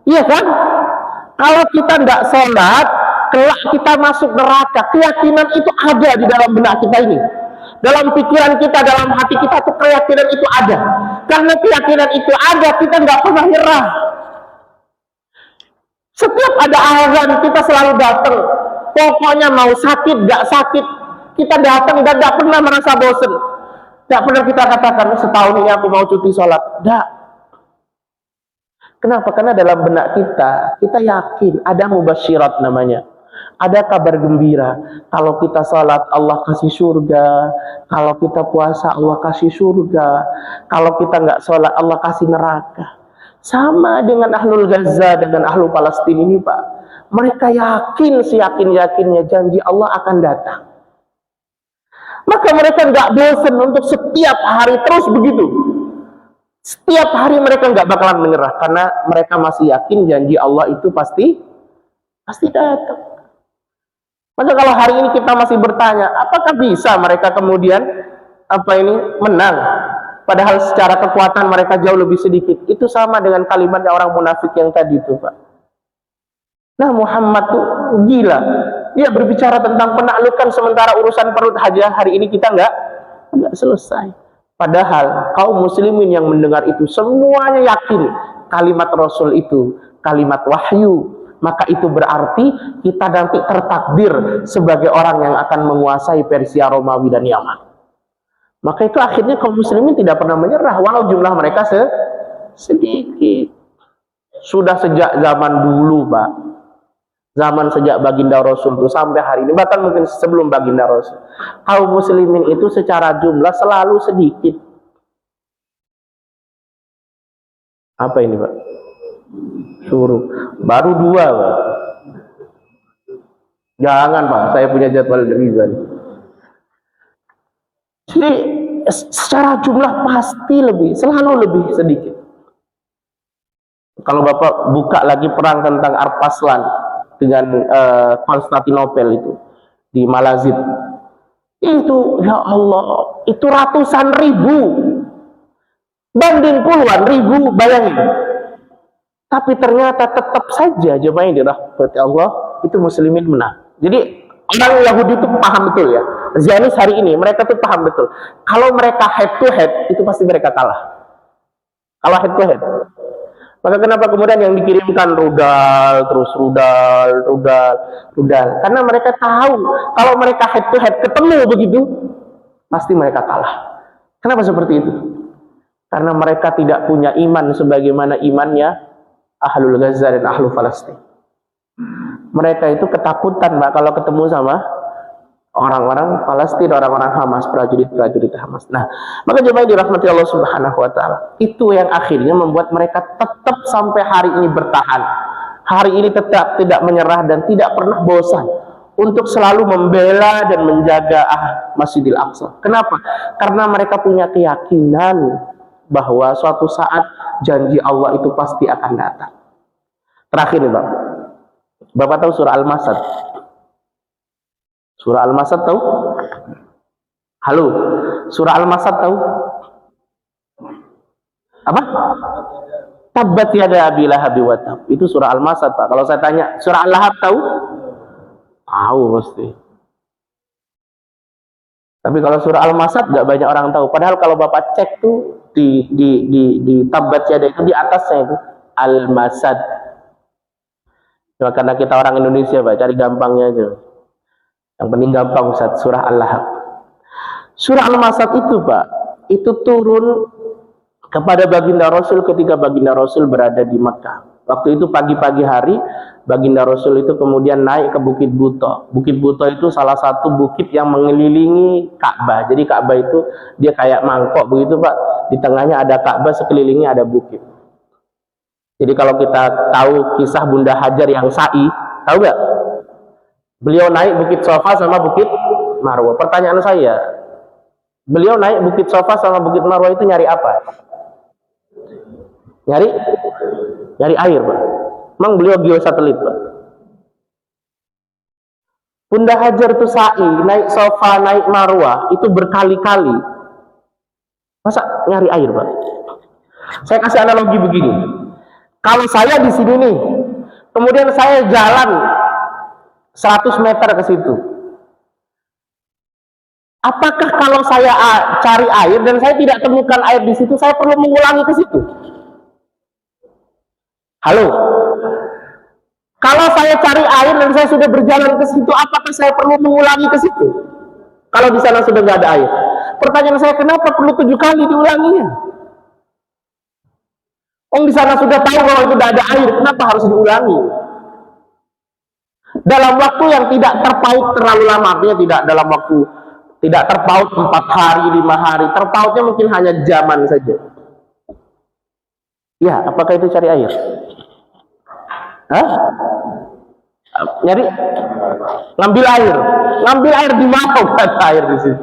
Iya kan? Kalau kita nggak sholat, kelak kita masuk neraka. Keyakinan itu ada di dalam benak kita ini. Dalam pikiran kita, dalam hati kita tuh keyakinan itu ada. Karena keyakinan itu ada, kita nggak pernah nyerah. Setiap ada azan kita selalu datang. Pokoknya mau sakit, nggak sakit, kita datang dan nggak pernah merasa bosan. Nggak pernah kita katakan setahun ini aku mau cuti sholat. Nggak. Kenapa? Karena dalam benak kita yakin ada mubasyirat namanya. Ada kabar gembira. Kalau kita sholat Allah kasih surga. Kalau kita puasa Allah kasih surga. Kalau kita nggak sholat Allah kasih neraka. Sama dengan Ahlul Gaza, dengan Ahlul Palestina ini Pak. Mereka yakin, seyakin-yakinnya janji Allah akan datang. Maka mereka nggak bosan untuk setiap hari terus begitu. Setiap hari mereka nggak bakalan menyerah. Karena mereka masih yakin janji Allah itu pasti datang. Maka kalau hari ini kita masih bertanya, apakah bisa mereka kemudian menang? Padahal secara kekuatan mereka jauh lebih sedikit. Itu sama dengan kalimatnya orang munafik yang tadi itu Pak. Nah Muhammad tuh gila. Dia berbicara tentang penaklukan sementara urusan perut haja hari ini kita nggak selesai. Padahal kaum muslimin yang mendengar itu semuanya yakin kalimat Rasul itu kalimat wahyu. Maka itu berarti kita nanti tertakdir sebagai orang yang akan menguasai Persia, Romawi, dan Yaman. Maka itu akhirnya kaum muslimin tidak pernah menyerah walau jumlah mereka sedikit. Sudah sejak zaman dulu Pak. Zaman sejak baginda Rasul itu sampai hari ini, bahkan mungkin sebelum baginda Rasul, kaum muslimin itu secara jumlah selalu sedikit. Apa ini Pak? Suruh. Baru 2 Pak. Jangan Pak, saya punya jadwal Rizal. Jadi secara jumlah pasti selalu lebih sedikit. Kalau Bapak buka lagi perang tentang Arpaslan dengan Konstantinopel itu di Malazid, itu ya Allah, itu ratusan ribu banding puluhan ribu, bayangin. Tapi ternyata tetap saja jemaah yang dirahmati Allah itu muslimin menang. Jadi orang Yahudi itu paham betul ya. Zionis hari ini mereka tuh paham betul. Kalau mereka head to head itu pasti mereka kalah. Kalau head to head. Maka kenapa kemudian yang dikirimkan rudal, terus rudal. Karena mereka tahu kalau mereka head to head ketemu begitu, pasti mereka kalah. Kenapa seperti itu? Karena mereka tidak punya iman sebagaimana imannya Ahlul Gaza dan Ahlul Palestina. Mereka itu ketakutan Pak kalau ketemu sama orang-orang Palestina, orang-orang Hamas, prajurit-prajurit Hamas. Nah, maka jemaah dirahmati Allah Subhanahu wa taala. Itu yang akhirnya membuat mereka tetap sampai hari ini bertahan. Hari ini tetap tidak menyerah dan tidak pernah bosan untuk selalu membela dan menjaga Masjidil Aqsa. Kenapa? Karena mereka punya keyakinan bahwa suatu saat janji Allah itu pasti akan datang. Terakhir nih Bapak. Bapak tahu surah Al-Masad? Surah Al-Masad tahu? Halo, surah Al-Masad tahu? Apa? Tabbat yada Abi Lahab wa tab. Itu surah Al-Masad Pak. Kalau saya tanya, surah Al-Lahab tahu? Tahu pasti. Tapi kalau surah Al-Masad nggak banyak orang tahu. Padahal kalau Bapak cek tuh di Tabbat yada itu di atasnya itu Al-Masad. Cuma karena kita orang Indonesia Pak, cari gampangnya aja. Yang penting gampang Ustaz, surah Al-Lahab. Surah Al-Masad itu Pak, itu turun kepada baginda Rasul ketika baginda Rasul berada di Makkah. Waktu itu pagi-pagi hari, baginda Rasul itu kemudian naik ke Bukit Buto. Bukit Buto itu salah satu bukit yang mengelilingi Ka'bah. Jadi Ka'bah itu dia kayak mangkok begitu Pak. Di tengahnya ada Ka'bah, sekelilingnya ada bukit. Jadi kalau kita tahu kisah Bunda Hajar yang sa'i, tahu nggak? Beliau naik Bukit Safa sama Bukit Marwah. Pertanyaan saya, beliau naik Bukit Safa sama Bukit Marwah itu nyari apa? Nyari air, Pak. Memang beliau geosatelit, Pak. Bunda Hajar itu sa'i, naik Safa, naik Marwah, itu berkali-kali. Masa nyari air, Pak? Saya kasih analogi begini. Kalau saya di sini nih, kemudian saya jalan 100 meter ke situ. Apakah kalau saya cari air dan saya tidak temukan air di situ, saya perlu mengulangi ke situ? Halo? Kalau saya cari air dan saya sudah berjalan ke situ, apakah saya perlu mengulangi ke situ? Kalau di sana sudah nggak ada air. Pertanyaan saya, kenapa perlu 7 kali diulanginya? Di sana sudah tahu bahwa itu tidak ada air, kenapa harus diulangi? Dalam waktu yang tidak terpaut terlalu lama, artinya tidak terpaut 4 hari, 5 hari, terpautnya mungkin hanya jaman saja. Ya, apakah itu cari air? Hah? Nyari? Ngambil air di mana? Kata air di sini.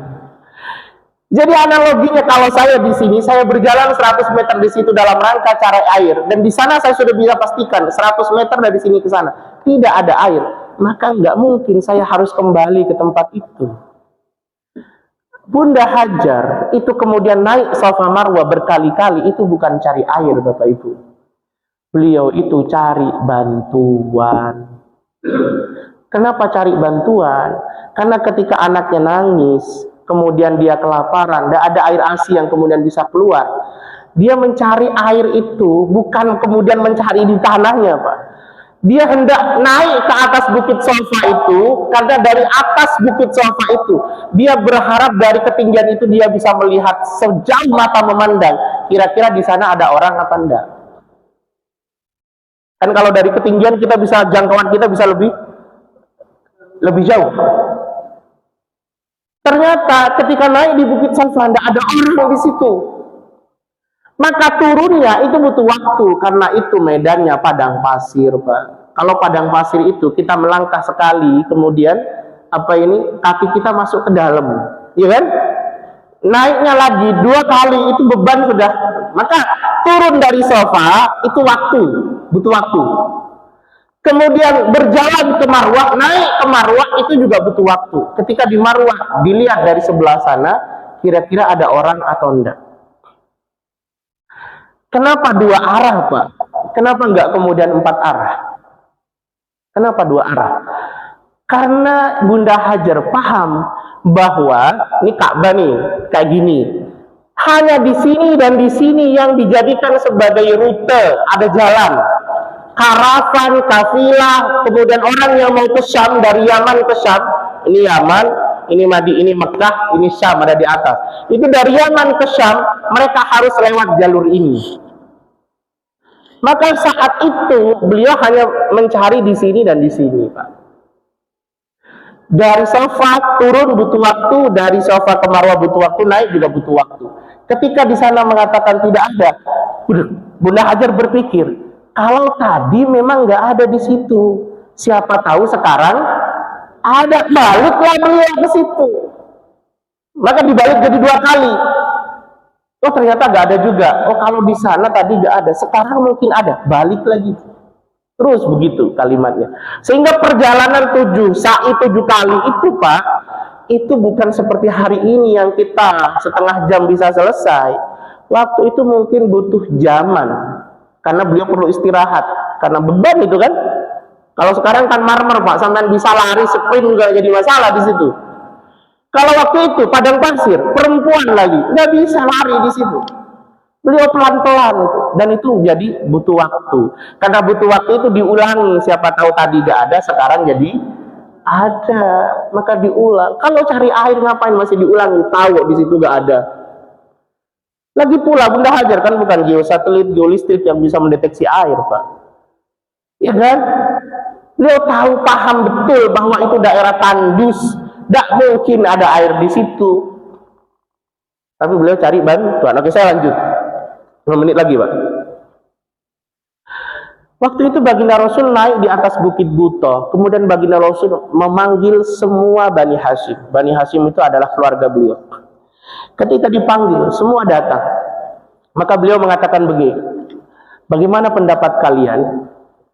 Jadi analoginya kalau saya di sini, saya berjalan 100 meter di situ dalam rangka cari air, dan di sana saya sudah bisa pastikan 100 meter dari sini ke sana tidak ada air, maka nggak mungkin saya harus kembali ke tempat itu. Bunda Hajar itu kemudian naik Safa Marwah berkali-kali, itu bukan cari air, Bapak Ibu. Beliau itu cari bantuan. Kenapa cari bantuan? Karena ketika anaknya nangis, kemudian dia kelaparan, tidak ada air ASI yang kemudian bisa keluar, dia mencari air itu bukan kemudian mencari di tanahnya, Pak. Dia hendak naik ke atas Bukit Safa itu, karena dari atas Bukit Safa itu dia berharap dari ketinggian itu dia bisa melihat sejauh mata memandang, kira-kira di sana ada orang apa enggak. Kan kalau dari ketinggian kita bisa, jangkauan kita bisa lebih jauh. Ternyata ketika naik di Bukit Safa tidak ada orang di situ. Maka turunnya itu butuh waktu, karena itu medannya padang pasir, Pak. Kalau padang pasir itu kita melangkah sekali, kemudian kaki kita masuk ke dalam, ya kan? Naiknya lagi 2 kali itu beban sudah. Maka turun dari Safa itu butuh waktu. Kemudian berjalan ke Marwah, naik ke Marwah itu juga butuh waktu. Ketika di Marwah dilihat dari sebelah sana, kira-kira ada orang atau enggak. Kenapa 2 arah, Pak? Kenapa enggak kemudian 4 arah? Kenapa 2 arah? Karena Bunda Hajar paham bahwa ini Ka'bah nih, kayak gini. Hanya di sini dan di sini yang dijadikan sebagai rute, ada jalan. Karavan, kafilah, kemudian orang yang mau ke Syam, dari Yaman ke Syam, ini Yaman, ini ini Mekah, ini Syam ada di atas. Itu dari Yaman ke Syam, mereka harus lewat jalur ini. Maka saat itu beliau hanya mencari di sini dan di sini, Pak. Dari Safa turun butuh waktu, dari Safa ke Marwah butuh waktu, naik juga butuh waktu. Ketika di sana mengatakan tidak ada, Bunda Hajar berpikir, kalau tadi memang nggak ada di situ, siapa tahu sekarang ada, baliklah beliau ke situ. Maka dibalik jadi 2 kali. Oh ternyata nggak ada juga. Oh kalau di sana tadi nggak ada, sekarang mungkin ada, balik lagi. Terus begitu kalimatnya. Sehingga perjalanan 7 kali itu, Pak, itu bukan seperti hari ini yang kita setengah jam bisa selesai. Waktu itu mungkin butuh zaman. Karena beliau perlu istirahat, karena beban itu kan. Kalau sekarang kan marmer, Pak, sampai bisa lari sprint juga jadi masalah di situ. Kalau waktu itu padang pasir, perempuan lagi nggak bisa lari di situ. Beliau pelan-pelan itu, dan itu jadi butuh waktu. Karena butuh waktu itu diulangi. Siapa tahu tadi nggak ada, sekarang jadi ada, maka diulang. Kalau cari air ngapain masih diulangi? Tahu di situ nggak ada. Lagi pula Bunda Hajar kan bukan geosatelit, geolistrik yang bisa mendeteksi air, Pak. Ya kan? Beliau tahu, paham betul bahwa itu daerah tandus, tidak mungkin ada air di situ. Tapi beliau cari bantuan. Oke, saya lanjut. 5 menit lagi, Pak. Waktu itu baginda Rasul naik di atas bukit Buto. Kemudian baginda Rasul memanggil semua Bani Hashim. Bani Hashim itu adalah keluarga beliau. Ketika dipanggil, semua datang. Maka beliau mengatakan begini, bagaimana pendapat kalian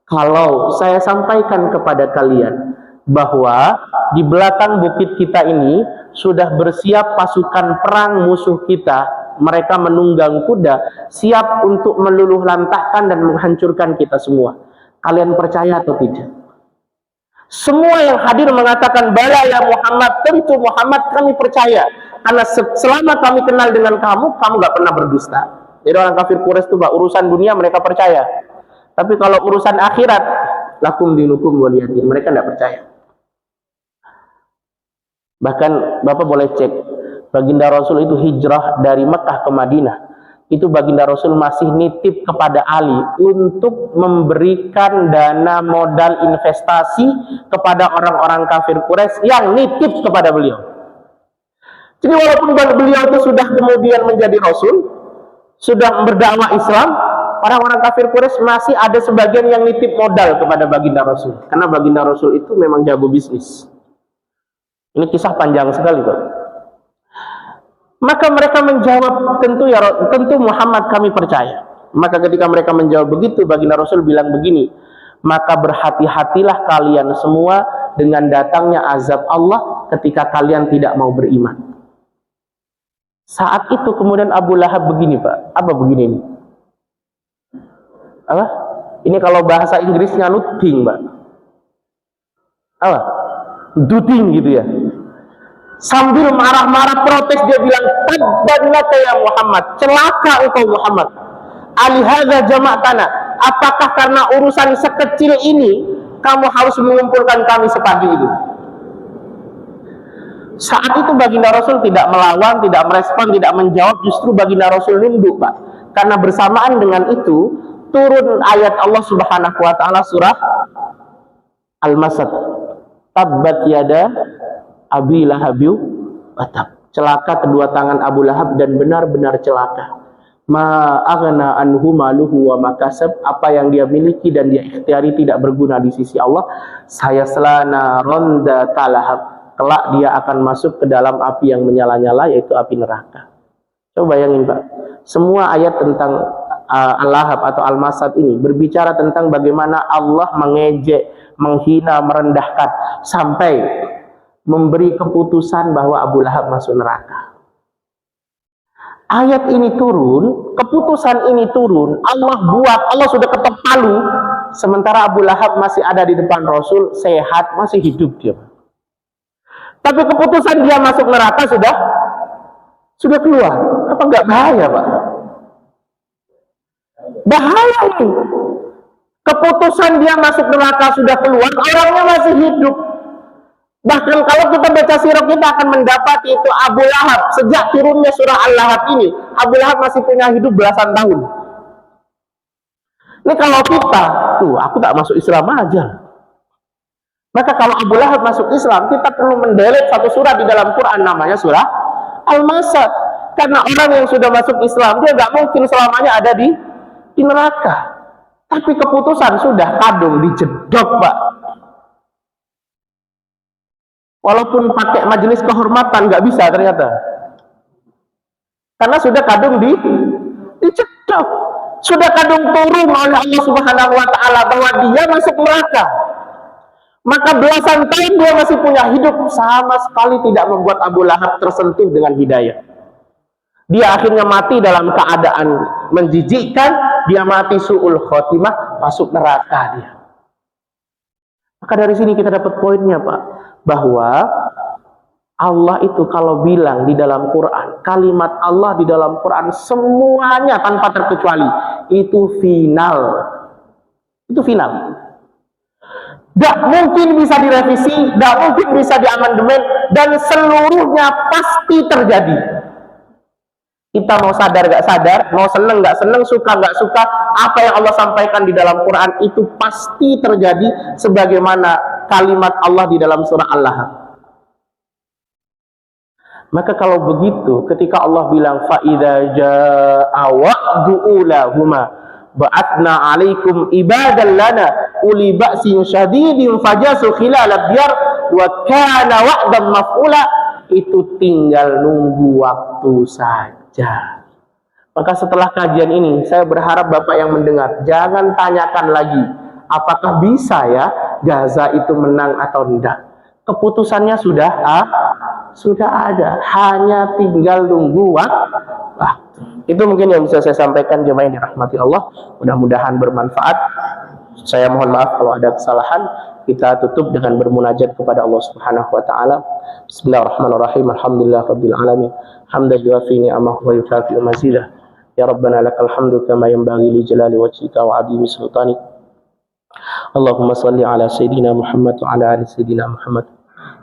kalau saya sampaikan kepada kalian bahwa di belakang bukit kita ini sudah bersiap pasukan perang musuh kita. Mereka menunggang kuda, siap untuk meluluh lantahkan dan menghancurkan kita semua. Kalian percaya atau tidak? Semua yang hadir mengatakan, bala ya Muhammad, tentu Muhammad kami percaya. Karena selama kami kenal dengan kamu, kamu gak pernah berdusta. Jadi orang kafir Quraisy itu urusan dunia mereka percaya. Tapi kalau urusan akhirat, lakum dinukum waliyadin, mereka tidak percaya. Bahkan Bapak boleh cek, baginda Rasul itu hijrah dari Mekah ke Madinah. Itu baginda Rasul masih nitip kepada Ali untuk memberikan dana modal investasi kepada orang-orang kafir Quraisy yang nitip kepada beliau. Jadi walaupun beliau itu sudah kemudian menjadi Rasul, sudah berdakwah Islam, orang-orang kafir Quraisy masih ada sebagian yang nitip modal kepada baginda Rasul. Karena baginda Rasul itu memang jago bisnis. Ini kisah panjang sekali, Pak. Maka mereka menjawab, tentu Muhammad kami percaya. Maka ketika mereka menjawab begitu, baginda Rasul bilang begini, maka berhati-hatilah kalian semua dengan datangnya azab Allah ketika kalian tidak mau beriman. Saat itu kemudian Abu Lahab begini, Pak. Apa begini ini? Apa? Ini kalau bahasa Inggrisnya nutting, Pak. Apa? Duting gitu ya. Sambil marah-marah protes dia bilang, tabbanaka ya Muhammad, celaka engkau Muhammad. Alihadza jama'tana, apakah karena urusan sekecil ini kamu harus mengumpulkan kami sepagi itu? Saat itu baginda Rasul tidak melawan, tidak merespon, tidak menjawab, justru baginda Rasul nunduk, Pak. Karena bersamaan dengan itu turun ayat Allah Subhanahu wa taala surah Al-Masad. Tabbat yada Abi Lahab watab. Celaka kedua tangan Abu Lahab dan benar-benar celaka. Ma aghna anhu maluhu wa makasab, apa yang dia miliki dan dia ikhtiari tidak berguna di sisi Allah. Saya selana ronda talahab, kelak dia akan masuk ke dalam api yang menyala-nyala, yaitu api neraka. Coba bayangin, Pak. Semua ayat tentang Al-Lahab atau Al-Masad ini berbicara tentang bagaimana Allah mengejek, menghina, merendahkan sampai memberi keputusan bahwa Abu Lahab masuk neraka. Ayat ini turun, keputusan ini turun, Allah buat, Allah sudah ketok palu, sementara Abu Lahab masih ada di depan Rasul, sehat, masih hidup dia. Tapi keputusan dia masuk neraka sudah keluar. Apa enggak bahaya, Pak? Bahaya ini. Keputusan dia masuk neraka sudah keluar, orangnya masih hidup. Bahkan kalau kita baca sirah, kita akan mendapati itu Abu Lahab. Sejak turunnya surah Al-Lahab ini, Abu Lahab masih punya hidup belasan tahun. Ini kalau kita, aku tak masuk Islam aja. Maka kalau Abu Lahab masuk Islam, kita perlu mendelete satu surat di dalam Quran, namanya surah Al-Masad. Karena orang yang sudah masuk Islam, dia nggak mungkin selamanya ada di neraka. Tapi keputusan sudah kadung dijedok, Pak. Walaupun pakai majelis kehormatan nggak bisa ternyata, karena sudah kadung dicedok, sudah kadung turun oleh Allah Subhanahu Wa Taala bahwa dia masuk neraka. Maka belasan tahun dia masih punya hidup, sama sekali tidak membuat Abu Lahab tersentuh dengan hidayah. Dia akhirnya mati dalam keadaan menjijikkan, dia mati su'ul khotimah, masuk neraka dia. Maka dari sini kita dapat poinnya, Pak, bahwa Allah itu kalau bilang di dalam Quran, kalimat Allah di dalam Quran semuanya tanpa terkecuali itu final. Itu final. Tidak mungkin bisa direvisi, tidak mungkin bisa diamandemen, dan seluruhnya pasti terjadi. Kita mau sadar gak sadar, mau seneng gak seneng, suka gak suka, apa yang Allah sampaikan di dalam Quran itu pasti terjadi sebagaimana kalimat Allah di dalam surah Al-Lahab. Maka kalau begitu, ketika Allah bilang fa'idza jaa'a wa'du ulahuma, ba'atna 'alaikum ibadan lana uli ba'sin syadidin fajasu khilal ad-diyar wa kana wa'dan maf'ula. Itu tinggal nunggu waktu saja. Maka setelah kajian ini, saya berharap Bapak yang mendengar, jangan tanyakan lagi, apakah bisa ya Gaza itu menang atau tidak. Keputusannya sudah ada, hanya tinggal nunggu waktu. Itu mungkin yang bisa saya sampaikan jemaah yang dirahmati Allah. Mudah-mudahan bermanfaat. Saya mohon maaf kalau ada kesalahan. Kita tutup dengan bermunajat kepada Allah Subhanahu wa taala. Bismillahirrahmanirrahim. Alhamdulillahirabbil alamin. Hamdan yuwafi ni'amahu wa yukafi mazidah. Ya Rabbana lakal hamdu kama yanbaghi li jalali wajhika wa 'azimi sultanik. Allahumma salli ala sayyidina Muhammad wa ala ali sayyidina Muhammad.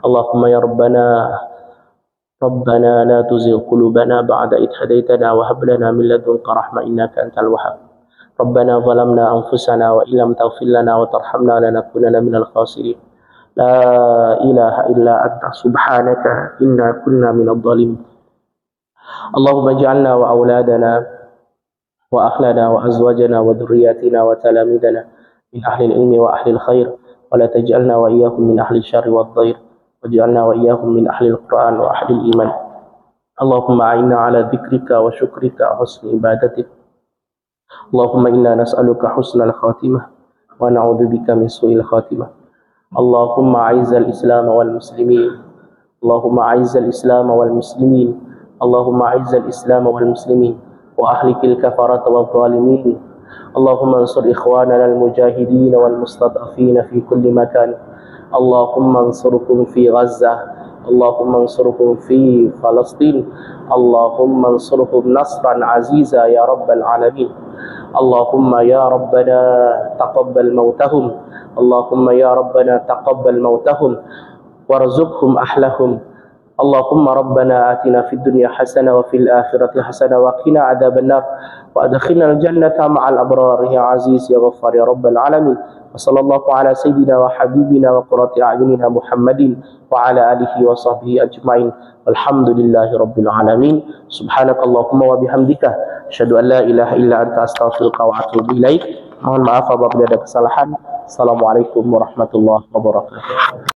Allahumma ya Rabbana la tuzigh qulubana ba'da idh hadaytana wa hab lana min ladunka rahmah innaka antal wahhab. Rabbana zalamna anfusana wa illam taghfir lana wa tarhamna lanakunanna minal khasirin. La ilaha illa anta subhanaka inna kunna minadh dhalimin. Allahumma ij'alna wa auladana wa akhlana wa azwajana wa dhurriyyatina wa talamidana min ahli al-ilmi wa ahli al-khair wa la taj'alna wa iyyakum min ahli asy-syarri wad-dhair waj'alna wa iyyakum min ahli al-Qur'an wa ahli al-iman. Allahumma a'inna ala dzikrika wa syukrika wa husni ibadatik. Allahumma inna nas'aluka husnal khatimah wa na'udzubika min su'il khatimah. Allahumma a'izzal Islam wal muslimin. Allahumma a'izzal Islam wal muslimin. Allahumma a'izzal Islam wal muslimin wa ahlikil kafarata wal zalimin. Allahumma ansur ikhwanana al mujahidin wal mustad'afin fi kulli makan. Allahumma ansurhum fi Gaza. Allahumma ansurhum fi Palestin. Allahumma ansurhum nasran aziza ya rabbal alamin. Allahumma ya rabbana taqabbal mautahum. Allahumma ya rabbana taqabbal mautahum warzuqhum ahlahum. Allahumma rabbana atina fid dunya hasanah wa fil akhirati hasanah wa qina adzaban nar wa adkhilna al jannata ma'al abrar ya aziz ya ghaffar ya rabbal alamin. Wa sallallahu ala sayyidina wa habibina wa qurrati a'yunina Muhammadin wa ala alihi wa sahbihi ajma'in. Walhamdulillahi rabbil alamin. Subhanakallahumma wa bihamdika asyhadu an la ilaha illa anta astaghfiruka wa atubu ilaik. Mohon maaf apabila ada kesalahan. Assalamualaikum warahmatullahi wabarakatuh.